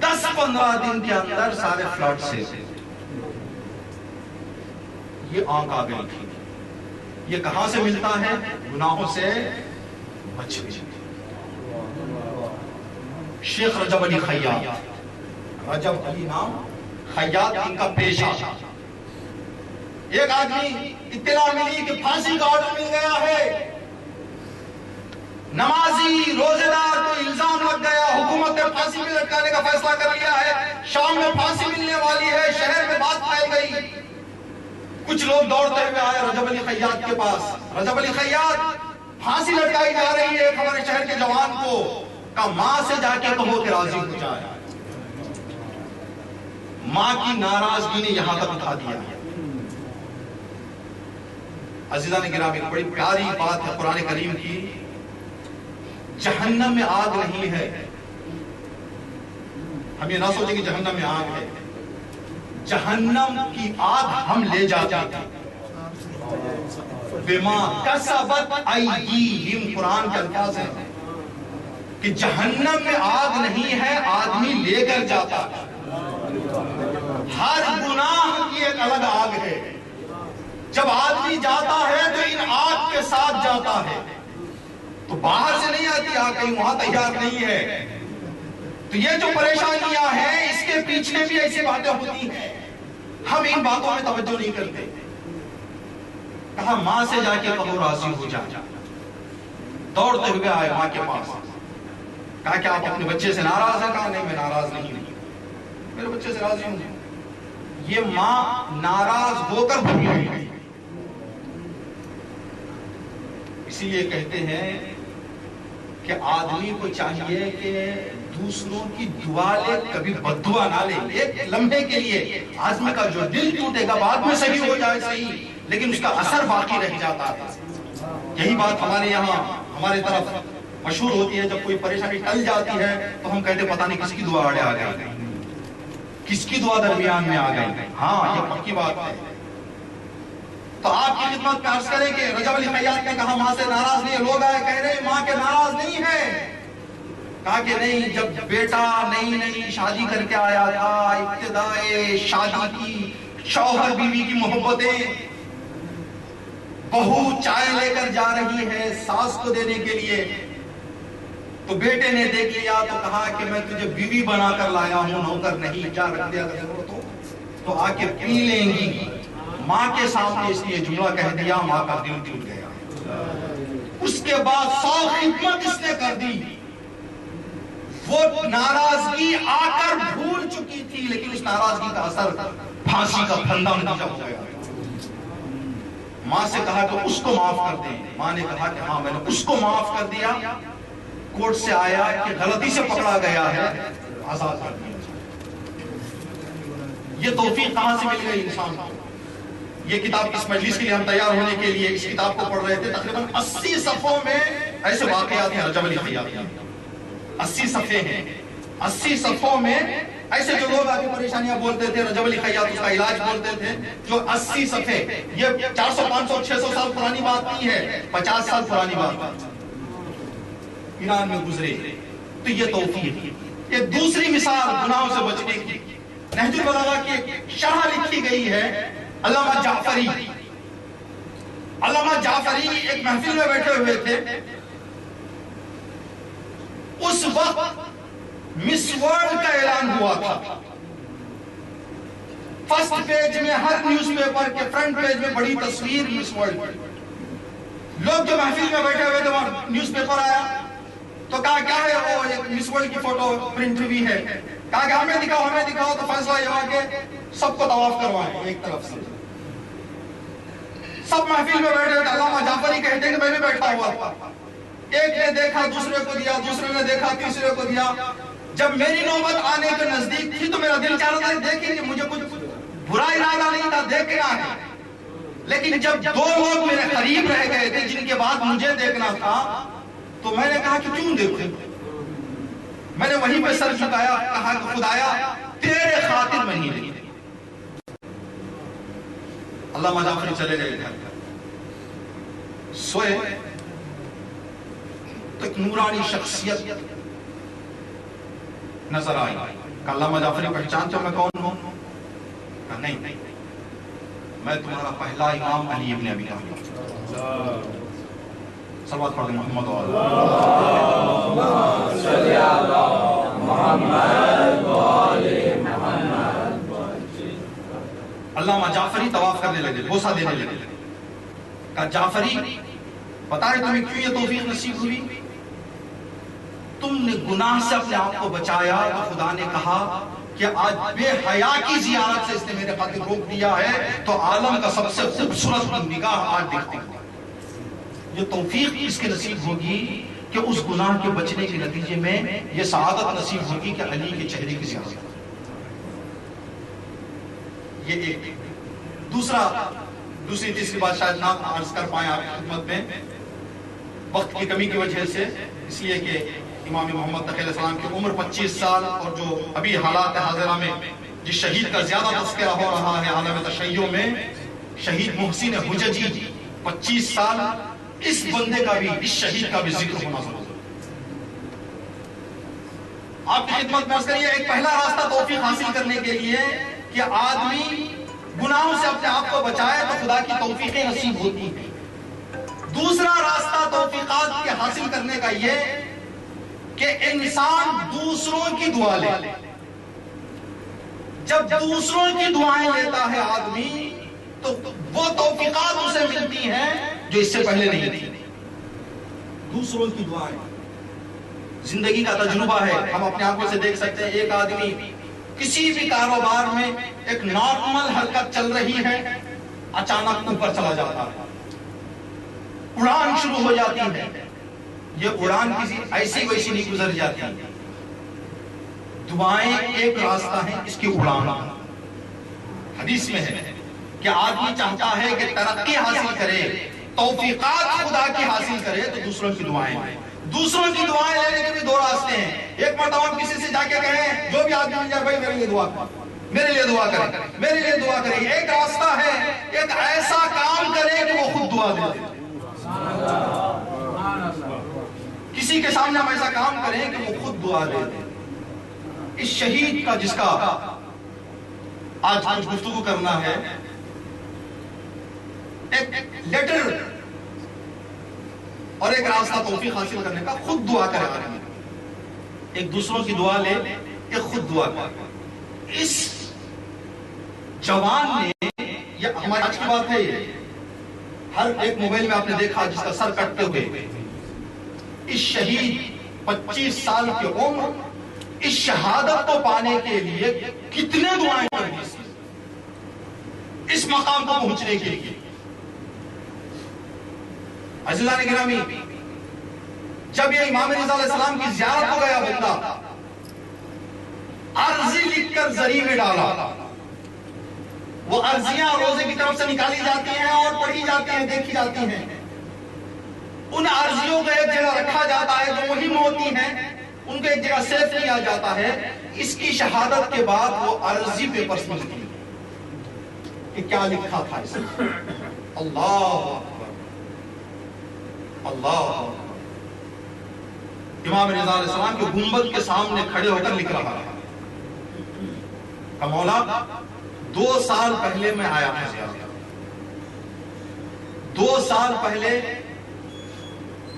10-15 دن کے اندر سارے فلاٹ سے یہ آنکھ آ گئی تھی۔ یہ کہاں سے ملتا ہے؟ گناہوں سے بچ گئی۔ شیخ رجب علی خیاط، رجب علی نام، خیاط ان کا پیشہ۔ ایک آدمی اطلاع ملی کہ پھانسی کا آرڈر مل گیا ہے، نمازی روزے دار کو الزام لگ گیا، حکومت نے پھانسی میں لٹکانے کا فیصلہ کر لیا ہے، شام میں پھانسی ملنے والی ہے، شہر میں بات پھیل گئی۔ کچھ لوگ دوڑتے ہوئے آئے رجب علی خیاط کے پاس، رجب علی خیاط پھانسی لٹکائی جا رہی ہے ہمارے شہر کے جوان کو، کہا ماں سے جا کے کہو کہ راضی ہو جائے۔ ماں کی ناراضگی نے یہاں تک اٹھا دیا۔ عزیزان گرامی، بڑی پیاری بات ہے قرآن کریم کی، جہنم میں آگ نہیں ہے، ہم یہ نہ سوچیں کہ جہنم میں آگ ہے، جہنم کی آگ ہم لے جاتے ہیں، بما کسبت ایدیہم، قرآن کے الفاظ ہیں کہ جہنم میں آگ نہیں ہے، آدمی لے کر جاتا ہے۔ ہر گناہ کی ایک الگ آگ ہے، جب آدمی جاتا ہے تو ان آگ کے ساتھ جاتا ہے، تو باہر سے نہیں آتی آگ، کہیں وہاں تیار نہیں ہے۔ تو یہ جو پریشانیاں ہیں اس کے پیچھے بھی ایسی باتیں ہوتی ہیں، ہم ان باتوں میں توجہ نہیں کرتے۔ کہا ماں سے جا کے کہو راضی ہو جا۔ دوڑتے ہوئے آئے ماں کے پاس، کہا کہ آپ اپنے بچے سے ناراض ہیں؟ کہا نہیں میں ناراض نہیں ہوں، میرے بچے سے راضی ہوں۔ یہ ماں ناراض ہو کر بھولی ہوئی ہے۔ اسی لیے کہتے ہیں کہ آدمی کو چاہیے کہ دوسروں کی دعا لے، کبھی بد دعا نہ لے۔ ایک لمحے کے لیے آدمی کا جو دل ٹوٹے گا، بعد میں صحیح ہو جائے صحیح، لیکن اس کا اثر باقی رہ جاتا ہے۔ یہی بات ہمارے یہاں ہماری طرف مشہور ہوتی ہے، جب کوئی پریشانی ٹل جاتی ہے تو ہم کہتے پتہ نہیں کس کی دعا آڑے آ گئی، کس کی دعا درمیان میں آ گئی۔ ہاں یہ پکی بات ہے۔ تو آپ کی خدمت میں عرض کریں کہ رجب علی خیاط نے کہا ماں سے ناراض نہیں ہے، لوگ آئے کہہ رہے ہیں ماں کے ناراض نہیں ہے۔ کہا کہ نہیں، جب بیٹا نئی شادی کر کے آیا تھا، ابتدائے شادی کی، شوہر بیوی کی محبتیں، بہو چائے لے کر جا رہی ہے ساس کو دینے کے لیے، تو بیٹے نے دیکھ لیا تو کہا کہ میں تجھے بیوی بنا کر لایا ہوں، نوکر نہیں، جا رکھ دیا اگر ضرورت ہو تو آ کے پی لیں گی۔ ماں کے سامنے اس لیے جملہ کہہ دیا، ماں کا دل ٹوٹ گیا۔ اس کے بعد 100 خدمت اس نے کر دی، وہ ناراضگی آ کر بھول چکی تھی، لیکن اس ناراضگی کا اثر پھانسی کا پھندا نتیجہ ہو گیا۔ ماں سے کہا کہ اس کو معاف کر دیں، ماں نے کہا کہ ہاں میں نے اس کو معاف کر دیا۔ کورٹ سے آیا کہ غلطی سے پکڑا گیا ہے، آزاد کر دیا۔ یہ توفیق کہاں سے مل گئی انسان کو؟ یہ کتاب اس مجلس کے لیے ہم تیار ہونے کے لیے اس کتاب کو پڑھ رہے تھے، تقریباً 80 صفحوں میں ایسے واقعات ہیں رجب علی خیاط کے۔ 80 صفحے ہیں، 80 صفحوں میں ایسے جو لوگ آگے پریشانیاں بولتے تھے، رجب علی خیاط اس کا علاج بولتے تھے، جو 80 صفحے، یہ 400 500 600 سال پرانی بات نہیں ہے، 50 سال پرانی بات ایران میں گزرے۔ تو یہ توفیق۔ یہ دوسری مثال گناہوں سے بچنے کی، نہج البلاغہ کی ایک شرح لکھی گئی ہے علامہ جعفری۔ علامہ جعفری ایک محفل میں بیٹھے ہوئے تھے، اس وقت مس ورلڈ کا اعلان ہوا تھا۔ فرسٹ پیج میں ہر نیوز پیپر کے فرنٹ پیج میں بڑی تصویر مس ورلڈ کی۔ لوگ جو محفل میں بیٹھے ہوئے تھے، وہاں نیوز پیپر آیا تو کہا کیا ہے وہ ایک مس ورلڈ کی فوٹو پرنٹ ہوئی ہے، کہا کہ ہمیں دکھاؤ تو فیصلہ یہ ہوا کہ سب کو طواف کروائیں ایک طرف سے۔ سب محفل میں بیٹھے تھے، علامہ جعفری کہتے ہیں کہ میں بھی بیٹھا ہوا تھا، ایک نے دیکھا دوسرے کو دیا، دوسرے نے دیکھا تیسرے کو دیا۔ جب میری نوبت آنے کے نزدیک تھی تو میرا دل چاہ رہا تھا دیکھیں کہ مجھے کچھ برا ارادہ نہیں تھا، دیکھنا ہے، لیکن جب 2 لوگ میرے قریب رہ گئے تھے جن کے بعد مجھے دیکھنا تھا تو میں نے کہا کہ کیوں دیکھوں؟ میں نے وہیں پہ سر جھکایا، کہا کہ خدایا تیرے خاطر میں نہیں دیکھتے۔ علامہ جعفری چلے گئے گھر، سوئے تو ایک نورانی شخصیت نظر آئی۔ کہ علامہ جعفری پہچانتے ہو میں کون ہوں؟ کہا نہیں، میں تمہارا پہلا امام علی ابن ابی طالب۔ صلوات پڑھ دیں محمد و صلی علی محمد و آل محمد۔ علامہ جعفری طواف کرنے لگے، بوسہ دینے لگے۔ کہا جعفری بتا رہے تمہیں کیوں یہ توفیق نصیب ہوئی؟ تم نے گناہ سے اپنے آپ کو بچایا تو خدا نے کہا کہ آج بے حیا کی زیارت سے اس نے میرے خاطر روک دیا ہے تو عالم کا سب سے خوبصورت نگاہ آج دیکھتی ہے۔ یہ توفیق اس کے نصیب ہوگی کہ اس گناہ کے بچنے کے نتیجے میں یہ سعادت نصیب ہوگی کہ علی کے چہرے کی زیارت۔ یہ ایک دوسری تیسری بات شاید نہ عرض کر پائیں آپ کی خدمت میں وقت کی کمی کی وجہ سے، اس لیے کہ امام محمد تقی علیہ السلام کی عمر 25 سال اور جو ابھی حالات حاضرہ میں جس شہید کا زیادہ تذکرہ ہو رہا ہے عالم تشیع میں، شہید محسن حججی 25 سال، اس بندے کا بھی، اس شہید کا بھی ذکر ہونا ضروری ہے۔ آپ کی خدمت میں عرض کریے ایک پہلا راستہ توفیق حاصل کرنے کے لیے کہ آدمی گناہوں سے اپنے آپ کو بچائے تو خدا کی توفیقیں نصیب ہوتی ہیں۔ دوسرا راستہ توفیقات کے حاصل کرنے کا یہ کہ انسان دوسروں کی دعا لے۔ جب دوسروں کی دعائیں لیتا ہے آدمی تو وہ توفیقات اسے ملتی ہیں جو اس سے پہلے نہیں تھی۔ دوسروں کی دعائیں زندگی کا تجربہ ہے، ہم اپنے آنکھوں سے دیکھ سکتے ہیں۔ ایک آدمی کسی بھی کاروبار میں ایک نارمل حرکت چل رہی ہے، اچانک اوپر چلا جاتا ہے، اڑان شروع ہو جاتی ہے۔ یہ اڑان کسی ایسی ویسی نہیں گزر جاتی، دعائیں ایک راستہ ہے اس کی اڑان۔ حدیث میں ہے کہ آدمی چاہتا ہے کہ ترقی حاصل کرے، توفیقات خدا کی حاصل کرے تو دوسروں کی دعائیں۔ دوسروں کی دعائیں لینے کے بھی 2 راستے ہیں۔ ایک مرتبہ کسی سے جا کے کہیں جو بھی آدمی مل جائے بھائی میرے لیے دعا کرے، میرے لیے دعا کرے، میرے لیے دعا کرے۔ ایک راستہ ہے ایک ایسا کام کرے کہ وہ خود دعا دے۔ کسی کے سامنے ہم ایسا کام کریں کہ وہ خود دعا دے دے۔ اس شہید کا جس کا آج کچھ گفتگو کرنا ہے، ایک لیٹر اور ایک راستہ توفیق حاصل کرنے کا، خود دعا کرے آدمی، ایک دوسروں کی دعا لے، ایک خود دعا کرے۔ اس جوان نے، یہ ہماری آج کی بات ہے، یہ ہر ایک موبائل میں آپ نے دیکھا جس کا سر کٹتے ہوئے اس شہید 25 سال کی عمر اس شہادت کو پانے کے لیے کتنے دعائیں کرنی تھی اس مقام کو پہنچنے کے لیے. عزیزان گرامی، جب یہ امام رضا علیہ السلام کی زیارت کو گیا بندہ، عرضی لکھ کر زری میں ڈالا. وہ عرضیاں روزے کی طرف سے نکالی جاتی ہیں اور پڑھی جاتی ہیں، دیکھی جاتی ہیں. ان عرضیوں کو ایک جگہ رکھا جاتا ہے جو مہم ہوتی ہیں، ان کو ایک جگہ سیو کیا جاتا ہے. اس کی شہادت کے بعد وہ عرضی پیپرز ملتی ہیں کہ کیا لکھا تھا اس میں. اللہ اکبر، اللہ اکبر. امام رضا علیہ السلام کے گنبد کے سامنے کھڑے ہو کر لکھ رہا ہے کہ مولا 2 سال پہلے میں آیا تھا، 2 سال پہلے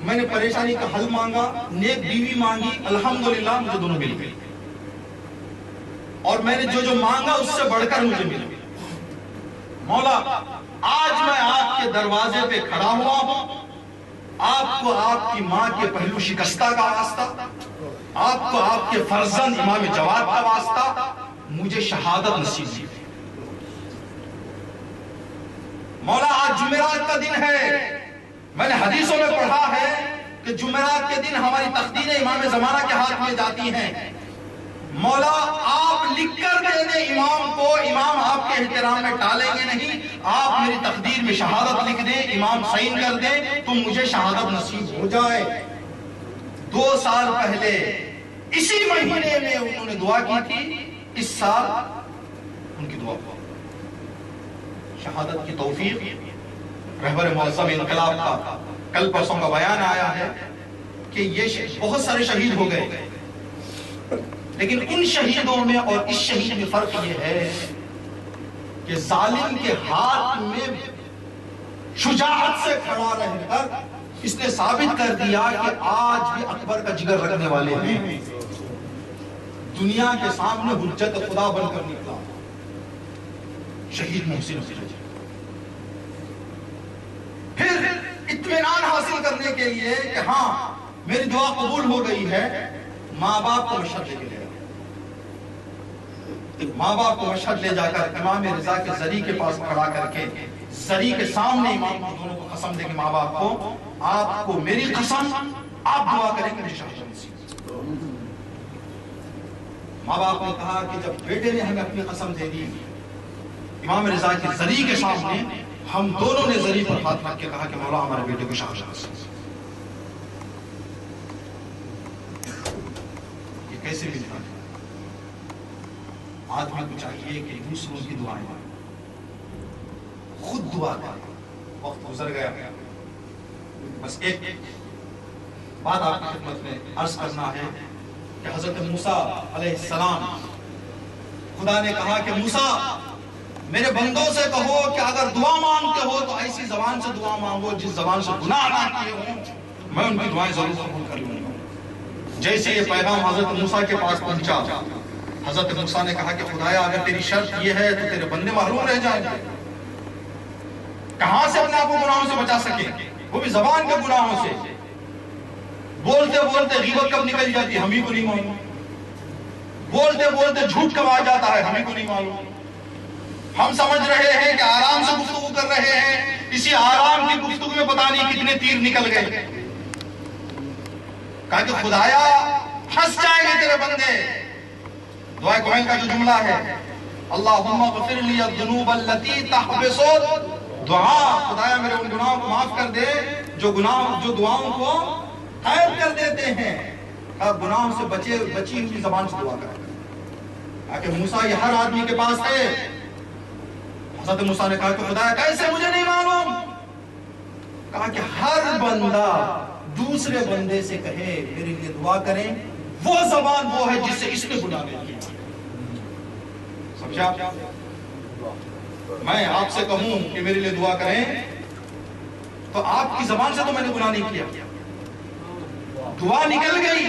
میں نے پریشانی کا حل مانگا، نیک بیوی مانگی، الحمدللہ مجھے دونوں مل گئی، اور میں نے جو مانگا اس سے بڑھ کر مجھے مل گئی. مولا آج میں آپ کے دروازے پہ کھڑا ہوا ہوں. آپ کو آپ کی ماں کے پہلو شکستہ کا واسطہ، آپ کو آپ کے فرزند امام جواد کا واسطہ، مجھے شہادت نصیب ہوئی. مولا آج جمعرات کا دن ہے. میں نے حدیثوں میں پڑھا ہے کہ جمعرات کے دن ہماری تقدیریں امام زمانہ کے ہاتھ میں جاتی ہیں. مولا آپ لکھ کر دے دیں امام کو، امام آپ کے احترام میں ٹالیں گے نہیں. آپ میری تقدیر میں شہادت لکھ دیں، امام سائن کر دیں تو مجھے شہادت نصیب ہو جائے. 2 سال پہلے اسی مہینے میں انہوں نے دعا کی تھی، اس سال ان کی دعا ہوا. شہادت کی توفیق. رہبر معظم انقلاب کا کل پرسوں کا بیان آیا ہے کہ یہ بہت سارے شہید ہو گئے، لیکن ان شہیدوں میں اور اس شہید میں فرق یہ ہے کہ ظالم کے ہاتھ میں شجاعت سے کھڑا رہ کر اس نے ثابت کر دیا کہ آج بھی اکبر کا جگر رکھنے والے ہیں. دنیا کے سامنے حجت خدا بن کر نکلا شہید محسن حسین. پھر اطمینان حاصل کرنے کے لیے کہ ہاں میری دعا قبول ہو گئی ہے، ماں باپ کو مشہد لے کے لے گئے. ماں باپ کو مشہد لے جا کر امام رضا کے زری کے پاس کھڑا کر کے زری کے سامنے امام کو دونوں کو قسم دے کے ماں باپ کو، آپ کو میری قسم، آپ دعا کریں کہ مجھے شہادت نصیب. ماں باپ نے کہا کہ جب بیٹے نے ہمیں اپنی قسم دے دی، امام رضا کے زری کے سامنے ہم دونوں نے زری پر ہاتھ رکھ کے کہا کہ مولا ہمارے بیٹے کو شہادت نصیب. یہ کیسے ملتا ہے؟ آدمی کو چاہیے کہ دوسروں کی دعائیں خود دعا کرے. وقت گزر گیا، بس ایک بات آپ کی خدمت میں عرض کرنا ہے کہ حضرت موسیٰ علیہ السلام، خدا نے کہا کہ موسیٰ میرے بندوں سے کہو کہ اگر دعا مانگتے ہو تو ایسی زبان سے دعا مانگو جس زبان سے گناہ نہ کیے ہوں، میں ان کی دعائیں ضرور قبول کر لوں گا. جیسے یہ پیغام حضرت موسیٰ کے پاس پہنچا، حضرت موسیٰ نے کہا کہ خدایا اگر تیری شرط یہ ہے تو تیرے بندے محروم رہ جائیں گے. کہاں سے اپنے آپ کو گناہوں سے بچا سکیں؟ وہ بھی زبان کے گناہوں سے. بولتے بولتے غیبت کب نکل جاتی ہے ہم ہی کو نہیں معلوم. بولتے بولتے جھوٹ کب آ جاتا ہے ہم ہی کو نہیں معلوم. ہم سمجھ رہے ہیں کہ آرام سے گفتگو کر رہے ہیں، اسی آرام کی گفتگو میں پتہ نہیں کتنے تیر نکل گئے. کہا کہ خدایا پھنس جائیں گے تیرے بندے. دعائے کوہین کا جو جملہ ہے، اللہم اغفر لی الذنوب التی تحبس دعا، خدایا میرے ان گناہوں کو معاف کر دے جو دعاؤں کو قید کر دیتے ہیں. کہا گناہوں سے بچی ہوئی زبان سے دعا کریں. کہ موسیٰ یہ ہر آدمی کے پاس ہے. حضرت موسیٰ نے کہا کہ خدایا کیسے مجھے نہیں معلوم؟ کہا کہ ہر بندہ دوسرے بندے سے کہے میرے لیے دعا کریں، وہ زبان وہ ہے جس سے اس نے گناہ نہیں کیا. سمجھا؟ میں آپ سے کہوں کہ میرے لیے دعا کریں تو آپ کی زبان سے تو میں نے گناہ نہیں کیا، دعا نکل گئی،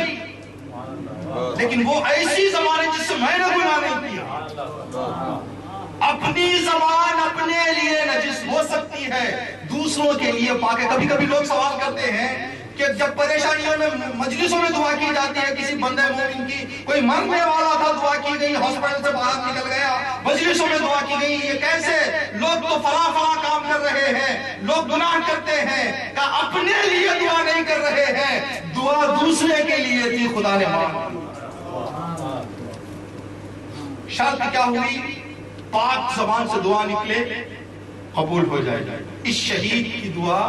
لیکن وہ ایسی زبان ہے جس سے میں نے گناہ نہیں کیا. اپنی زبان اپنے لیے نجس ہو سکتی ہے، دوسروں کے لیے پاک ہے. کبھی کبھی لوگ سوال کرتے ہیں کہ جب پریشانیوں میں مجلسوں میں دعا کی جاتی ہے کسی بندے مومن کی، کوئی مرنے والا تھا دعا کی گئی، ہاسپٹل سے باہر نکل گیا مجلسوں میں دعا کی گئی، یہ کیسے؟ لوگ تو فلاں کام کر رہے ہیں، لوگ گناہ کرتے ہیں، کہ اپنے لیے دعا نہیں کر رہے ہیں، دعا دوسرے کے لیے تھی، خدا نے مان لی۔ شرط کیا ہوئی؟ پاک زبان سے دعا نکلے قبول ہو جائے۔ اس شہید کی دعا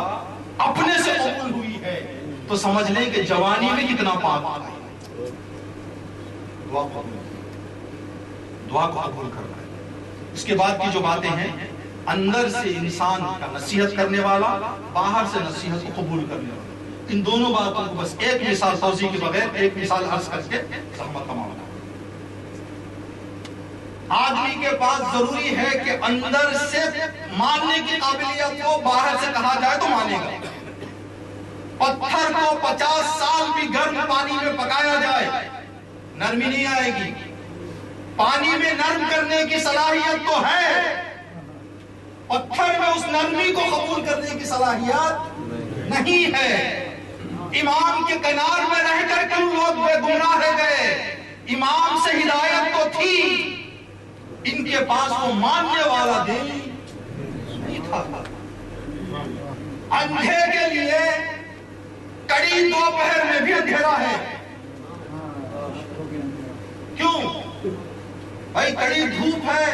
اپنے سے قبول ہوئی ہے تو سمجھ لیں کہ جوانی میں کتنا پاک ہے۔ دعا کو قبول کرنا ہے۔ اس کے بعد کی جو باتیں ہیں، اندر سے انسان کا نصیحت کرنے والا، باہر سے نصیحت کو قبول کرنے والا، ان دونوں باتوں کو بس ایک مثال توضیح کے بغیر ایک مثال عرض کر کے زحمت تمام ہے۔ آدمی کے پاس ضروری ہے کہ اندر سے ماننے کی قابلیت ہو، باہر سے کہا جائے تو مانے گا۔ پتھر کو 50 سال بھی گرم پانی میں پکایا جائے نرمی نہیں آئے گی۔ پانی میں نرم کرنے کی صلاحیت تو ہے، پتھر میں اس نرمی کو قبول کرنے کی صلاحیت نہیں ہے۔ امام کے کنار میں رہ کر کیوں لوگ بے گمراہ رہ گئے؟ امام سے ہدایت تو تھی، ان کے پاس وہ ماننے والا دل نہیں تھا۔ اندھے کے لیے کڑی دوپہر میں بھی اندھیرا ہے۔ کیوں بھائی؟ کڑی دھوپ ہے،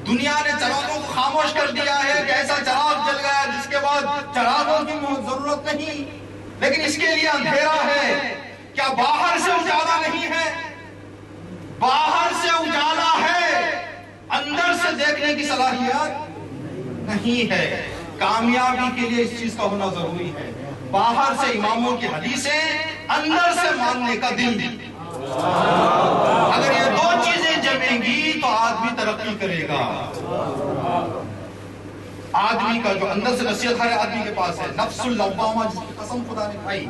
دنیا نے چراغوں کو خاموش کر دیا ہے کہ ایسا چراغ جل گیا جس کے بعد چراغوں کی ضرورت نہیں، لیکن اس کے لیے اندھیرا ہے۔ کیا باہر سے اجالا نہیں ہے؟ باہر سے اجالا ہے، اندر سے دیکھنے کی صلاحیت نہیں ہے۔ کامیابی کے لیے اس چیز کا ہونا ضروری ہے، باہر سے اماموں کی حدیثیں، اندر سے ماننے کا دل۔ اگر یہ دو چیزیں جمیں گی تو آدمی ترقی کرے گا۔ آدمی کا جو اندر سے نصیحت ہر آدمی کے پاس ہے، نفس اللوامہ جس کی قسم خدا نے کھائی،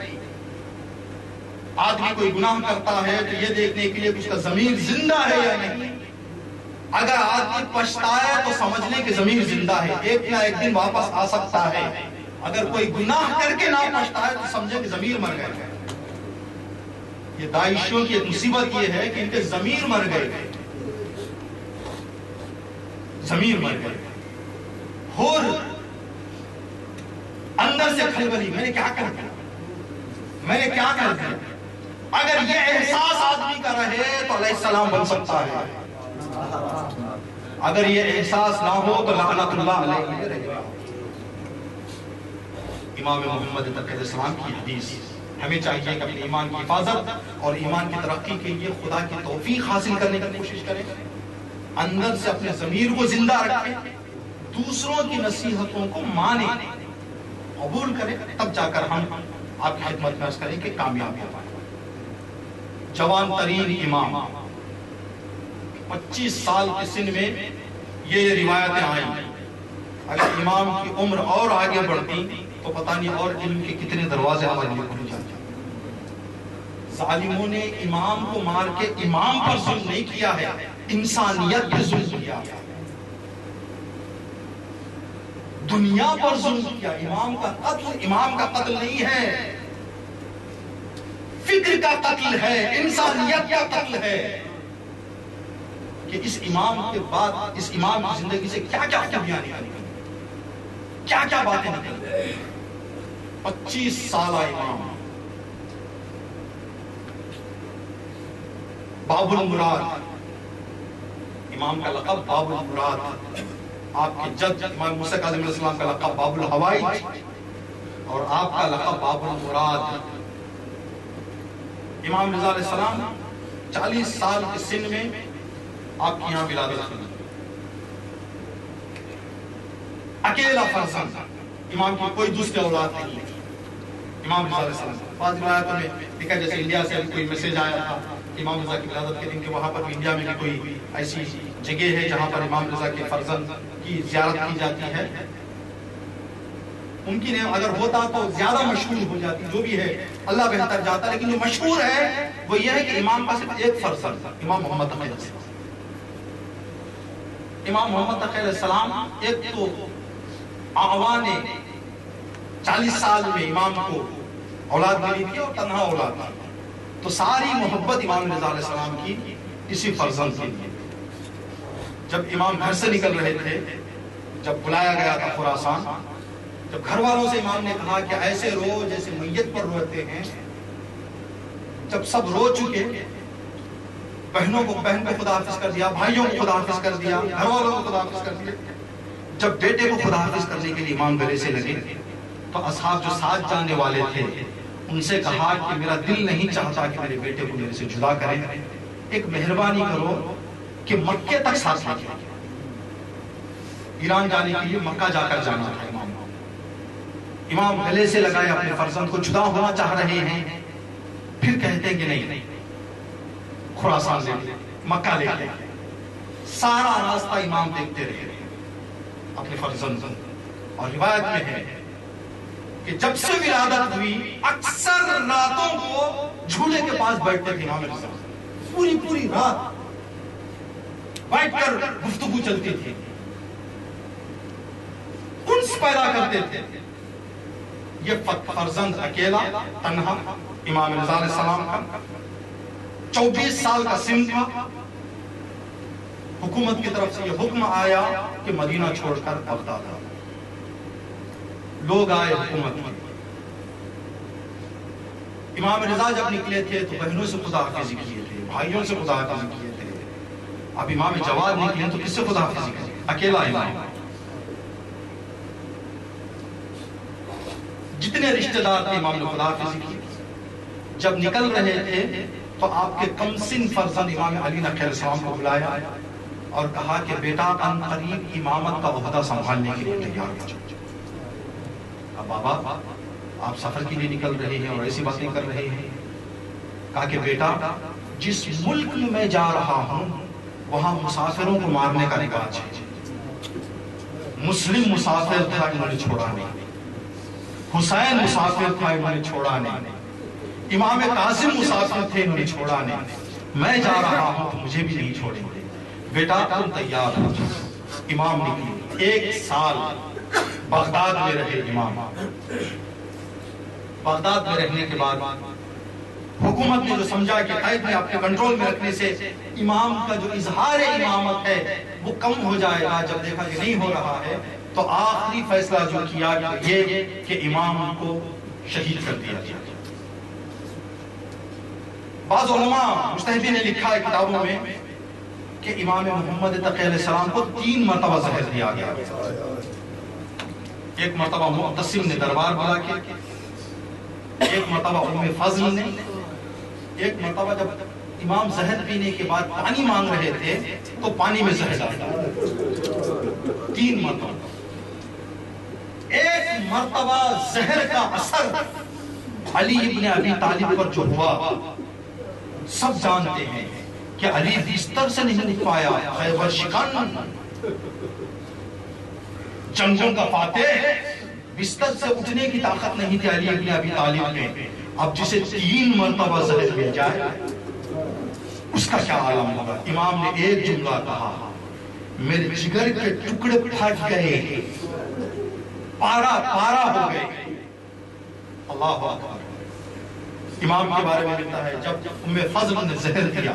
آدمی کوئی گناہ کرتا ہے تو یہ دیکھنے کے لیے کہ اس کا ضمیر زندہ ہے یا نہیں۔ اگر آدمی پچھتائے تو سمجھ لیں کہ ضمیر زندہ ہے، ایک نہ ایک دن واپس آ سکتا ہے۔ اگر کوئی گناہ کر کے نہ پچھتائے تو سمجھے کہ ضمیر مر گئے۔ یہ داعشیوں کی ایک مصیبت یہ ہے کہ ان کے ضمیر مر گئے، ضمیر مر گئے۔ اور اندر سے کھلبلی، میں نے کیا کر دیا، میں نے کیا کر دیا۔ اگر یہ احساس آدمی کا رہے تو علیہ السلام بن سکتا ہے، اگر یہ احساس نہ ہو تو لعنت اللہ علیہ رہے گا۔ امام محمد تقی علیہ السلام کی حدیث، ہمیں چاہیے کہ اپنے ایمان کی حفاظت اور ایمان کی ترقی کے لیے خدا کی توفیق حاصل کرنے کی کوشش کریں، اندر سے اپنے ضمیر کو زندہ رکھیں، دوسروں کی نصیحتوں کو مانیں، قبول کریں، تب جا کر ہم آپ کی خدمت میں عرض کریں کہ کامیاب ہو پائیں۔ جوان ترین امام، 25 سال کی سن میں یہ روایتیں آئیں۔ اگر امام کی عمر اور آگے بڑھتی تو پتہ نہیں اور علم کے کتنے دروازے ہمارے لیے کھل جاتے۔ ظالموں نے امام کو مار کے امام پر ظلم نہیں کیا ہے، انسانیت پر ظلم کیا ہے، دنیا پر ظلم کیا۔ امام کا قتل نہیں ہے، فکر کا قتل ہے، انسانیت کا قتل ہے۔ کہ اس امام کے بعد اس امام کی زندگی سے کیا کیا خوبیاں نکلی، کیا کیا باتیں نکلی۔ 25 سالہ امام، باب المراد، امام کا لقب باب المراد۔ آپ کے جد امام موسیٰ کاظم علیہ السلام کا لقب باب الحوائج اور آپ کا لقب باب المراد۔ امام رضا علیہ السلام 40 سال کے سن میں آپ کی یہاں ولادت ہوئی، اکیلا فرزند، امام کی کوئی دوسری اولاد نہیں ہے۔ امام رضا علیہ السلام، بعض روایتوں میں لکھا جیسے انڈیا سے کوئی میسج آیا تھا امام رضا کی ولادت کے دن کہ وہاں پر انڈیا میں بھی کوئی ایسی جگہ ہے جہاں پر امام رضا کے فرزند کی زیارت کی جاتی ہے۔ ممکن ہے اگر ہوتا تو زیادہ مشہور ہو جاتی، جو بھی ہے اللہ بہتر جاتا، لیکن جو مشہور ہے وہ یہ ہے کہ امام کا صرف ایک فرزند تھا، امام محمد تقی علیہ السلام۔ امام محمد تقی علیہ السلام ایک تو آعوان 40 سال میں امام کو اولاد ملی تھی اور تنہا اولاد تھی، تو ساری محبت امام رضا علیہ السلام کی اسی فرزند کے لیے. جب امام گھر سے نکل رہے تھے، جب بلایا گیا تھا خراسان، جب گھر والوں سے امام نے کہا کہ ایسے رو جیسے میت پر روتے ہیں، جب سب رو چکے، بہن کو خدا حافظ کر دیا، بھائیوں کو خدا حافظ کر دیا، گھر والوں کو خدا حافظ کر دیا، جب بیٹے کو خدا حافظ کرنے کے لیے امام گلے سے لگے تو اصحاب جو ساتھ جانے والے تھے ان سے کہا کہ میرا دل نہیں چاہتا کہ میرے بیٹے کو میرے سے جدا کریں، ایک مہربانی کرو کہ مکے تک ساتھ لے جائیں. ایران جانے کے لیے مکہ جا کر جانا تھا امام گلے سے لگائے اپنے فرزند کو، جدا ہونا چاہ رہے ہیں، پھر کہتے کہ نہیں خراسان لے مکہ لے لے. سارا راستہ امام دیکھتے رہے اپنے فرزند. اور روایت میں ہے کہ جب سے ولادت ہوئی اکثر راتوں کو جھولے کے پاس بیٹھتے تھے امام رضا، پوری رات بیٹھ کر گفتگو چلتی تھی، انس پیدا کرتے تھے. یہ فرزند اکیلا تنہا امام رضا علیہ السلام کا 24 سال کا سن تھا. حکومت کی طرف سے یہ حکم آیا کہ مدینہ چھوڑ کر بغداد آ. لوگ آئے حکومت میں. امام رضا جب نکلے تھے تو بہنوں سے خدا حافظی کیے تھے، بھائیوں سے خدا حافظی کیے تھے. اب امام جواد نکلے تو کس سے خدا حافظی کرے؟ اکیلا امام. جتنے رشتہ دار تھے امام نے خدا حافظی کی. جب نکل رہے تھے تو آپ کے کم سن فرزند امام علی نقی علیہ السلام کو بلایا اور کہا کہ بیٹا ان قریب امامت کا عہدہ سنبھالنے کے لیے تیار ہو جاؤ. اب بابا آپ سفر کے لیے نکل رہے ہیں اور ایسی باتیں کر رہے ہیں. کہا کہ بیٹا جس ملک میں میں جا رہا ہوں وہاں مسافروں کو مارنے کا رواج ہے. مسلم مسافر تھا انہوں نے چھوڑا نہیں، حسین مسافر تھا انہوں نے چھوڑا نہیں، امام قاسم مسافر تھے انہوں نے چھوڑا نہیں. میں جا رہا ہوں تو مجھے بھی نہیں چھوڑیں گے. بیٹا تم تیار ہو. امام نکلی. 1 سال بغداد میں رہے امام. بغداد میں رہنے کے بعد حکومت نے جو سمجھا کہ قید میں اپنے کنٹرول میں رکھنے سے امام کا جو اظہار امامت ہے وہ کم ہو جائے گا، جب دیکھا کہ نہیں ہو رہا ہے تو آخری فیصلہ جو کیا یہ کہ امام کو شہید کر دیا گیا. بعض علماء مجتہدین نے لکھا ہے کتابوں میں کہ امام محمد تقی علیہ السلام کو 3 مرتبہ زہر دیا گیا. ایک مرتبہ معتصم نے دربار بلا کے، ایک مرتبہ ام فضل نے، ایک مرتبہ جب امام زہر پینے کے بعد پانی مانگ رہے تھے تو پانی میں زہر ڈالا. 3 مرتبہ. ایک مرتبہ زہر کا اثر علی ابن ابی طالب پر جو ہوا سب جانتے ہیں کہ علی بستر سے نہیں اٹھ پایا. خیبر شکن جنگوں کا فاتح، بستر سے اٹھنے کی طاقت نہیں تھی علی ابن ابی طالب میں. اب جسے 3 مرتبہ زہر مل جائے اس کا کیا عالم ہوگا. امام نے ایک جملہ کہا، میرے جگر کے ٹکڑے پھٹ گئے، پارا ہو گئے. اللہ اکبر. امام کے بارے میں ملتا ہے جب ام فضل نے زہر دیا،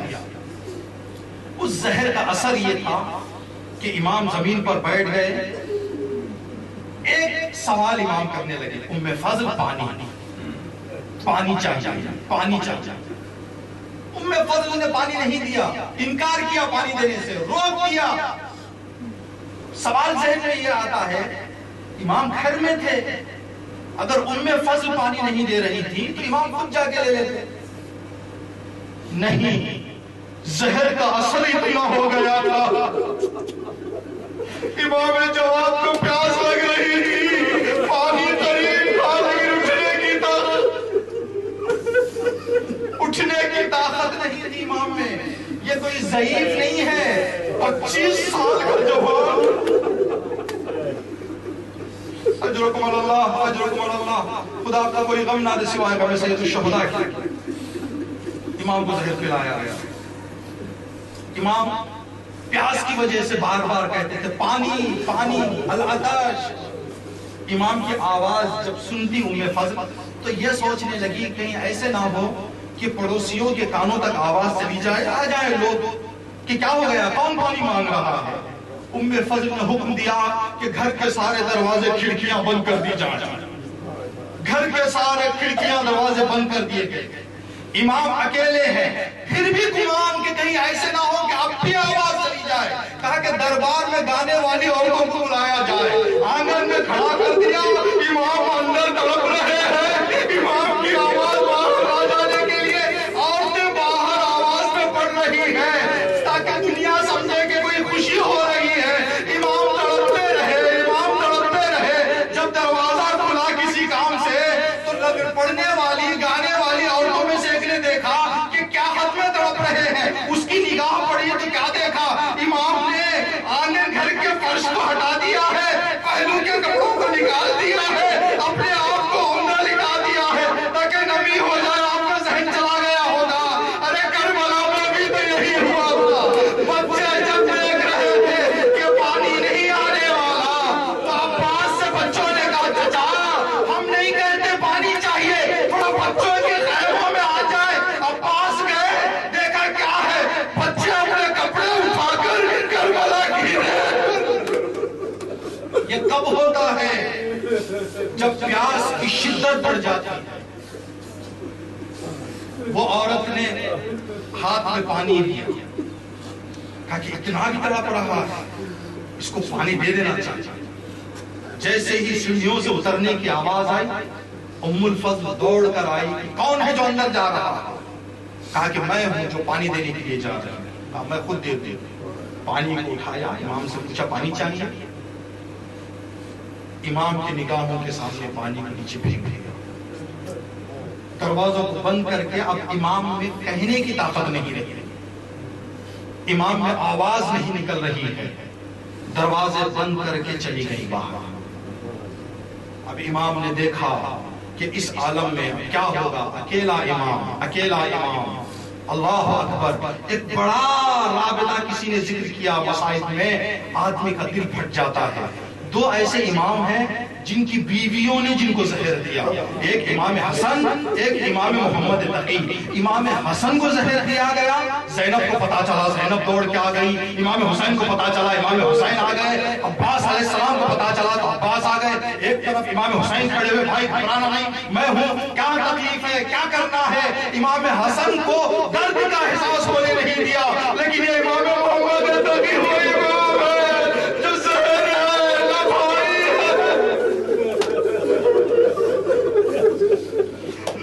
اس زہر کا اثر یہ تھا کہ امام زمین پر بیٹھ گئے. ایک سوال امام کرنے لگے، ام فضل پانی چاہیے. ام فضل نے پانی نہیں دیا، انکار کیا پانی دینے سے، روک دیا. سوال ذہن میں یہ آتا ہے امام گھر میں تھے، اگر ام فضل پانی نہیں دے رہی تھی تو امام خود جا کے لے لیتے. نہیں، زہر کا اثر اتنا ہو گیا تھا امام جواد کو پیاس لگ رہی تھی، پانی قریب تھا لیکن اٹھنے کی طاقت نہیں تھی امام میں. یہ کوئی ضعیف نہیں ہے، 25 سال کا جوان. اجرکم اللہ، اجرکم اللہ. خدا آپ کا کوئی غم نہ دے سوائے غم سید الشہداء کی. امام کو زہر پلایا گیا. امام پیاس کی وجہ سے بار بار کہتے تھے پانی العطش. امام کی آواز جب سنتی ام فضل تو یہ سوچنے لگی کہیں ایسے نہ ہو کہ پڑوسیوں کے کانوں تک آواز چلی جائے، آ جائیں لوگ کہ کیا ہو گیا، کون پانی مانگ رہا ہے۔ ام فضل نے حکم دیا کہ گھر کے سارے دروازے کھڑکیاں بند کر دی جائیں۔ گھر کے سارے کھڑکیاں دروازے بند کر دیے گئے۔ امام اکیلے ہیں، پھر بھی گمان کہ کہیں ایسے نہ ہو کہ اب بھی آواز چلی جائے۔ کہا کہ دربار میں گانے والی عورتوں کو بلایا جائے۔ آنگن میں کھڑا کر دیا، امام اندر تڑپ رہے ہیں، امام کی آواز باہر آ جانے کے لیے عورتیں باہر آواز میں پڑھ رہی ہیں تاکہ دنیا سمجھے کہ کوئی خوشی ہو رہی ہے۔ امام تڑپتے رہے، امام تڑپتے رہے۔ جب دروازہ کھلا کسی کام سے تو پڑھنے والی گانے والی عورتوں میں سے ایک نے دیکھا کہ کیا حد میں تڑپ رہے ہیں۔ اس کی نگاہ پڑی تو کیا دیکھا، امام نے آنگن گھر کے فرش کو ہٹا دیا ہے، پہلو کے کپڑوں کو نکال دیا ہے، اپنے آپ کو عمدہ لٹا دیا ہے تاکہ نمی ہو جائے۔ آپ کا ذہن چلا گیا ہوگا، ارے کربلا میں بھی تو یہی ہوا تھا۔ بچے جب دیکھ رہے تھے کہ پانی نہیں آنے والا تو عباس سے بچوں نے کہا چچا ہم نہیں کہتے پانی چاہیے، تھوڑا بچوں کے خیموں میں آ جائے۔ عباس گئے، دیکھا کیا ہے، بچے اپنے کپڑے اٹھا کر کربلا گھر رہے۔ یہ کب ہوتا ہے؟ جب پیاس کی شدت بڑھ جاتی ہے۔ وہ عورت نے ہاتھ میں پانی لیا، کہا کہ اتنا بھی تڑپ رہا ہے، اس کو پانی دے دینا چاہیے۔ جیسے ہی سیڑھیوں سے اترنے کی آواز آئی، ام الفضل دوڑ کر آئی، کون ہے جو اندر جا رہا ہے؟ کہا کہ میں ہوں جو پانی دینے کے لیے جا رہا ہوں۔ کہا میں خود دے دوں۔ پانی کو اٹھایا، امام سے پوچھا پانی چاہیے؟ امام کی نگاہوں کے سامنے پانی کو نیچے پھینک دیا۔ دروازوں کو بند کر کے اب امام میں کہنے کی طاقت نہیں رہی، امام میں آواز نہیں نکل رہی ہے، دروازے بند کر کے چلی گئی باہر۔ اب امام نے دیکھا کہ اس عالم میں کیا ہوگا، اکیلا امام، اکیلا امام۔ اللہ اکبر، ایک بڑا رابطہ کسی نے ذکر کیا مسائل میں، آدمی کا دل پھٹ جاتا ہے۔ دو ایسے امام ہیں جن کی بیویوں نے جن کو زہر دیا، ایک امام حسن، ایک امام محمد تقی۔ امام حسن کو زہر دیا گیا، زینب کو پتا چلا، زینب دوڑ کے آ گئی۔ امام حسین کو پتا چلا، امام حسین آ گئے۔ عباس علیہ السلام کو پتا چلا تو عباس آ گئے۔ ایک طرف امام حسین کھڑے ہوئے، بھائی گھبرانا نہیں، میں ہوں، کیا تکلیف ہے، کیا کرنا ہے۔ امام حسن کو درد کا احساس ہونے نہیں دیا، لیکن یہ امام محمد تقی وہ امام ہے جو زہر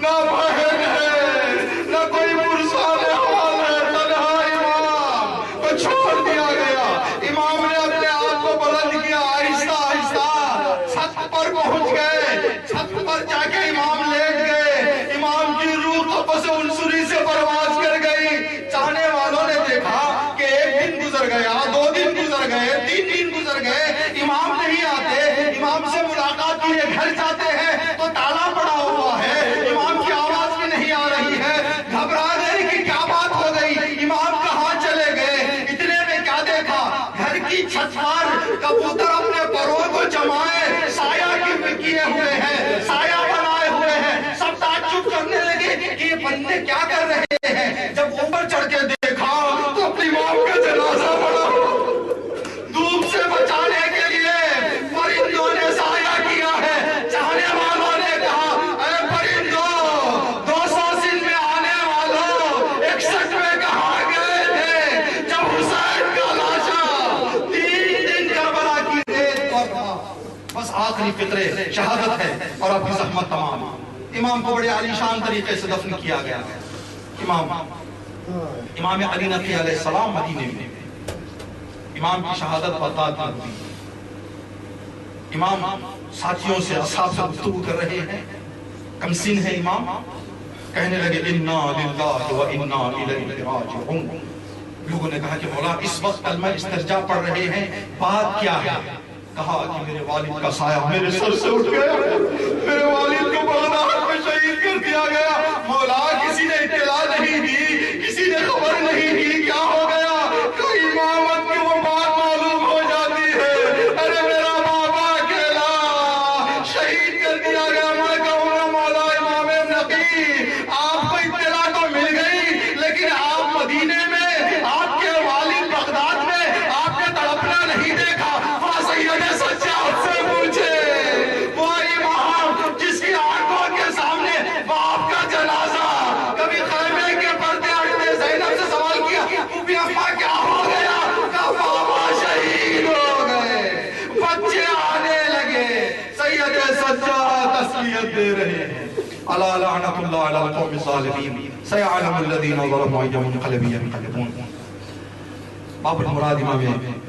نہ بہن ہے، نہ کوئی پرسان حال ہے، تنہا امام کو چھوڑ دیا گیا۔ امام نے اپنے آپ کو بلند کیا، آہستہ آہستہ چھت پر پہنچ گئے۔ چھت پر جا کے امام لیٹ گئے، امام کی روح قفس عنصری سے پرواز کر گئی۔ چاہنے والوں نے دیکھا کہ ایک دن گزر گیا، 2 دن گزر گئے، 3 دن گزر گئے، امام نہیں آتے۔ امام سے ملاقات کے لیے گھر جاتے ہیں تو تالا پڑا ہوا ہے، امام کی آواز بھی نہیں آ رہی ہے۔ گھبرا گئے کہ کیا بات ہو گئی، امام کہاں چلے گئے۔ اتنے میں کیا دیکھا، گھر کی چھت پر کبوتر اپنے پروں کو جمائے سایہ کیے ہوئے ہیں، سایہ بنائے ہوئے ہیں۔ سب تعجب کرنے لگے کہ یہ بندے کیا کر رہے ہیں۔ جب اوپر چڑھ کے دیکھا تو اپنی امام کا جنازہ پڑا، دھوپ سے بچانے کے لیے پرندوں نے سایہ کیا ہے۔ چاہنے والوں نے کہا اے پرندوں، 200 سن میں آنے والوں 61 میں کہاں گئے تھے جب حسین کا لاشا 3 دن کربلا کی ریت پر تھا۔ بس آخری فطرے شہادت ہے اور اب کی زحمت تمام۔ امام کو بڑے عالیشان طریقے سے دفن کیا گیا۔ امام علی نقی علیہ السلام مدینے میں، امام کی شہادت بغداد میں ہوئی۔ امام ساتھیوں سے، اصحاب سے گفتگو کر رہے ہیں، کم سن ہے امام، کہنے لگے انا للہ و انا الیہ راجعون۔ لوگوں نے کہا کہ مولا اس وقت کلمہ استرجاع پڑھ رہے ہیں، بات کیا ہے؟ کہا کہ میرے والد کا سایہ میرے سر سے اٹھ گیا، میرے والد کو بغداد میں شہید کر دیا گیا۔ مولا کسی نے اطلاع نہیں دی، کسی نے خبر نہیں دی، کیا ہو گیا؟ کوئی امامت کی وہ بات معلوم ہو جاتی ہے، ارے میرا بابا اکیلا شہید کر دیا گیا۔ میں کہوں گا مولا امام مدینے میں آپ کے والد بغداد میں آپ نے تڑپنا نہیں دیکھا، وہ سید سجاد سے پوچھے، وہ امام جس کی آنکھوں کے سامنے باپ کا جنازہ، کبھی خیمے کے پردے ہٹتے زینب سے سوال کیا پھوپھی افا کیا ہو گیا؟ کہا بابا شہید ہو گئے، بچے آنے لگے، سید سجاد تسلیت دے رہے ہیں، الا لعنت اللہ علی القوم الظالمین سیعلم الذین ظلموا ای منقلب ینقلبون۔ باب المراد امام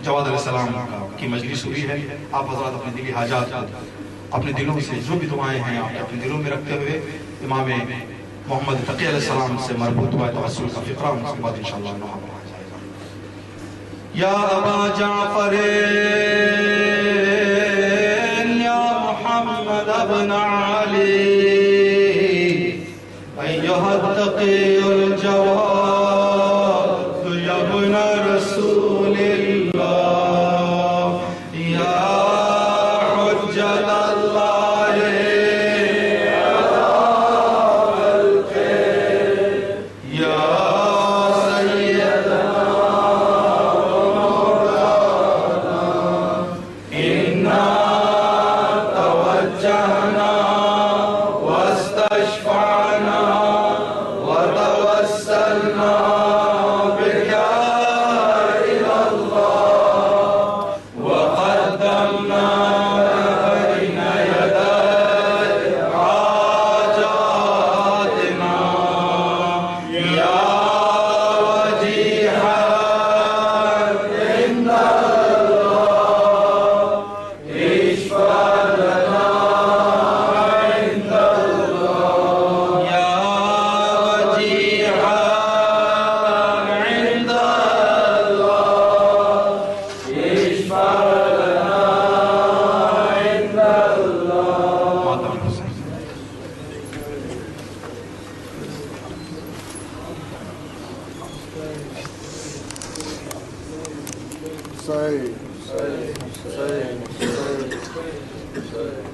جواد علیہ السلام کی مجلس ہوئی ہے، آپ حضرات اپنے دلی حاجات اپنے دلوں سے جو بھی دعائیں ہیں آپ اپنے دلوں میں رکھتے ہوئے امام محمد تقی علیہ السلام سے مربوط ہوا ہے توسل کا فقرہ، اس کے بعد انشاءاللہ نوحہ پڑھا جائے گا۔ یا ابا جعفر یا محمد ابن علی ایہا التقی الجواد یا ابن رسول اللہ یا حجت اللہ یا سیدنا انا توجہنا واستشفعنا وتوسلنا بك إلى الله وقدمنا بين يدي حاجاتنا يا وجيها عند الله اشفع لنا عند الله يا وجيها عند الله اشفع لنا عند الله۔ ماتم حسین صحیح صحیح صحیح صحیح صحیح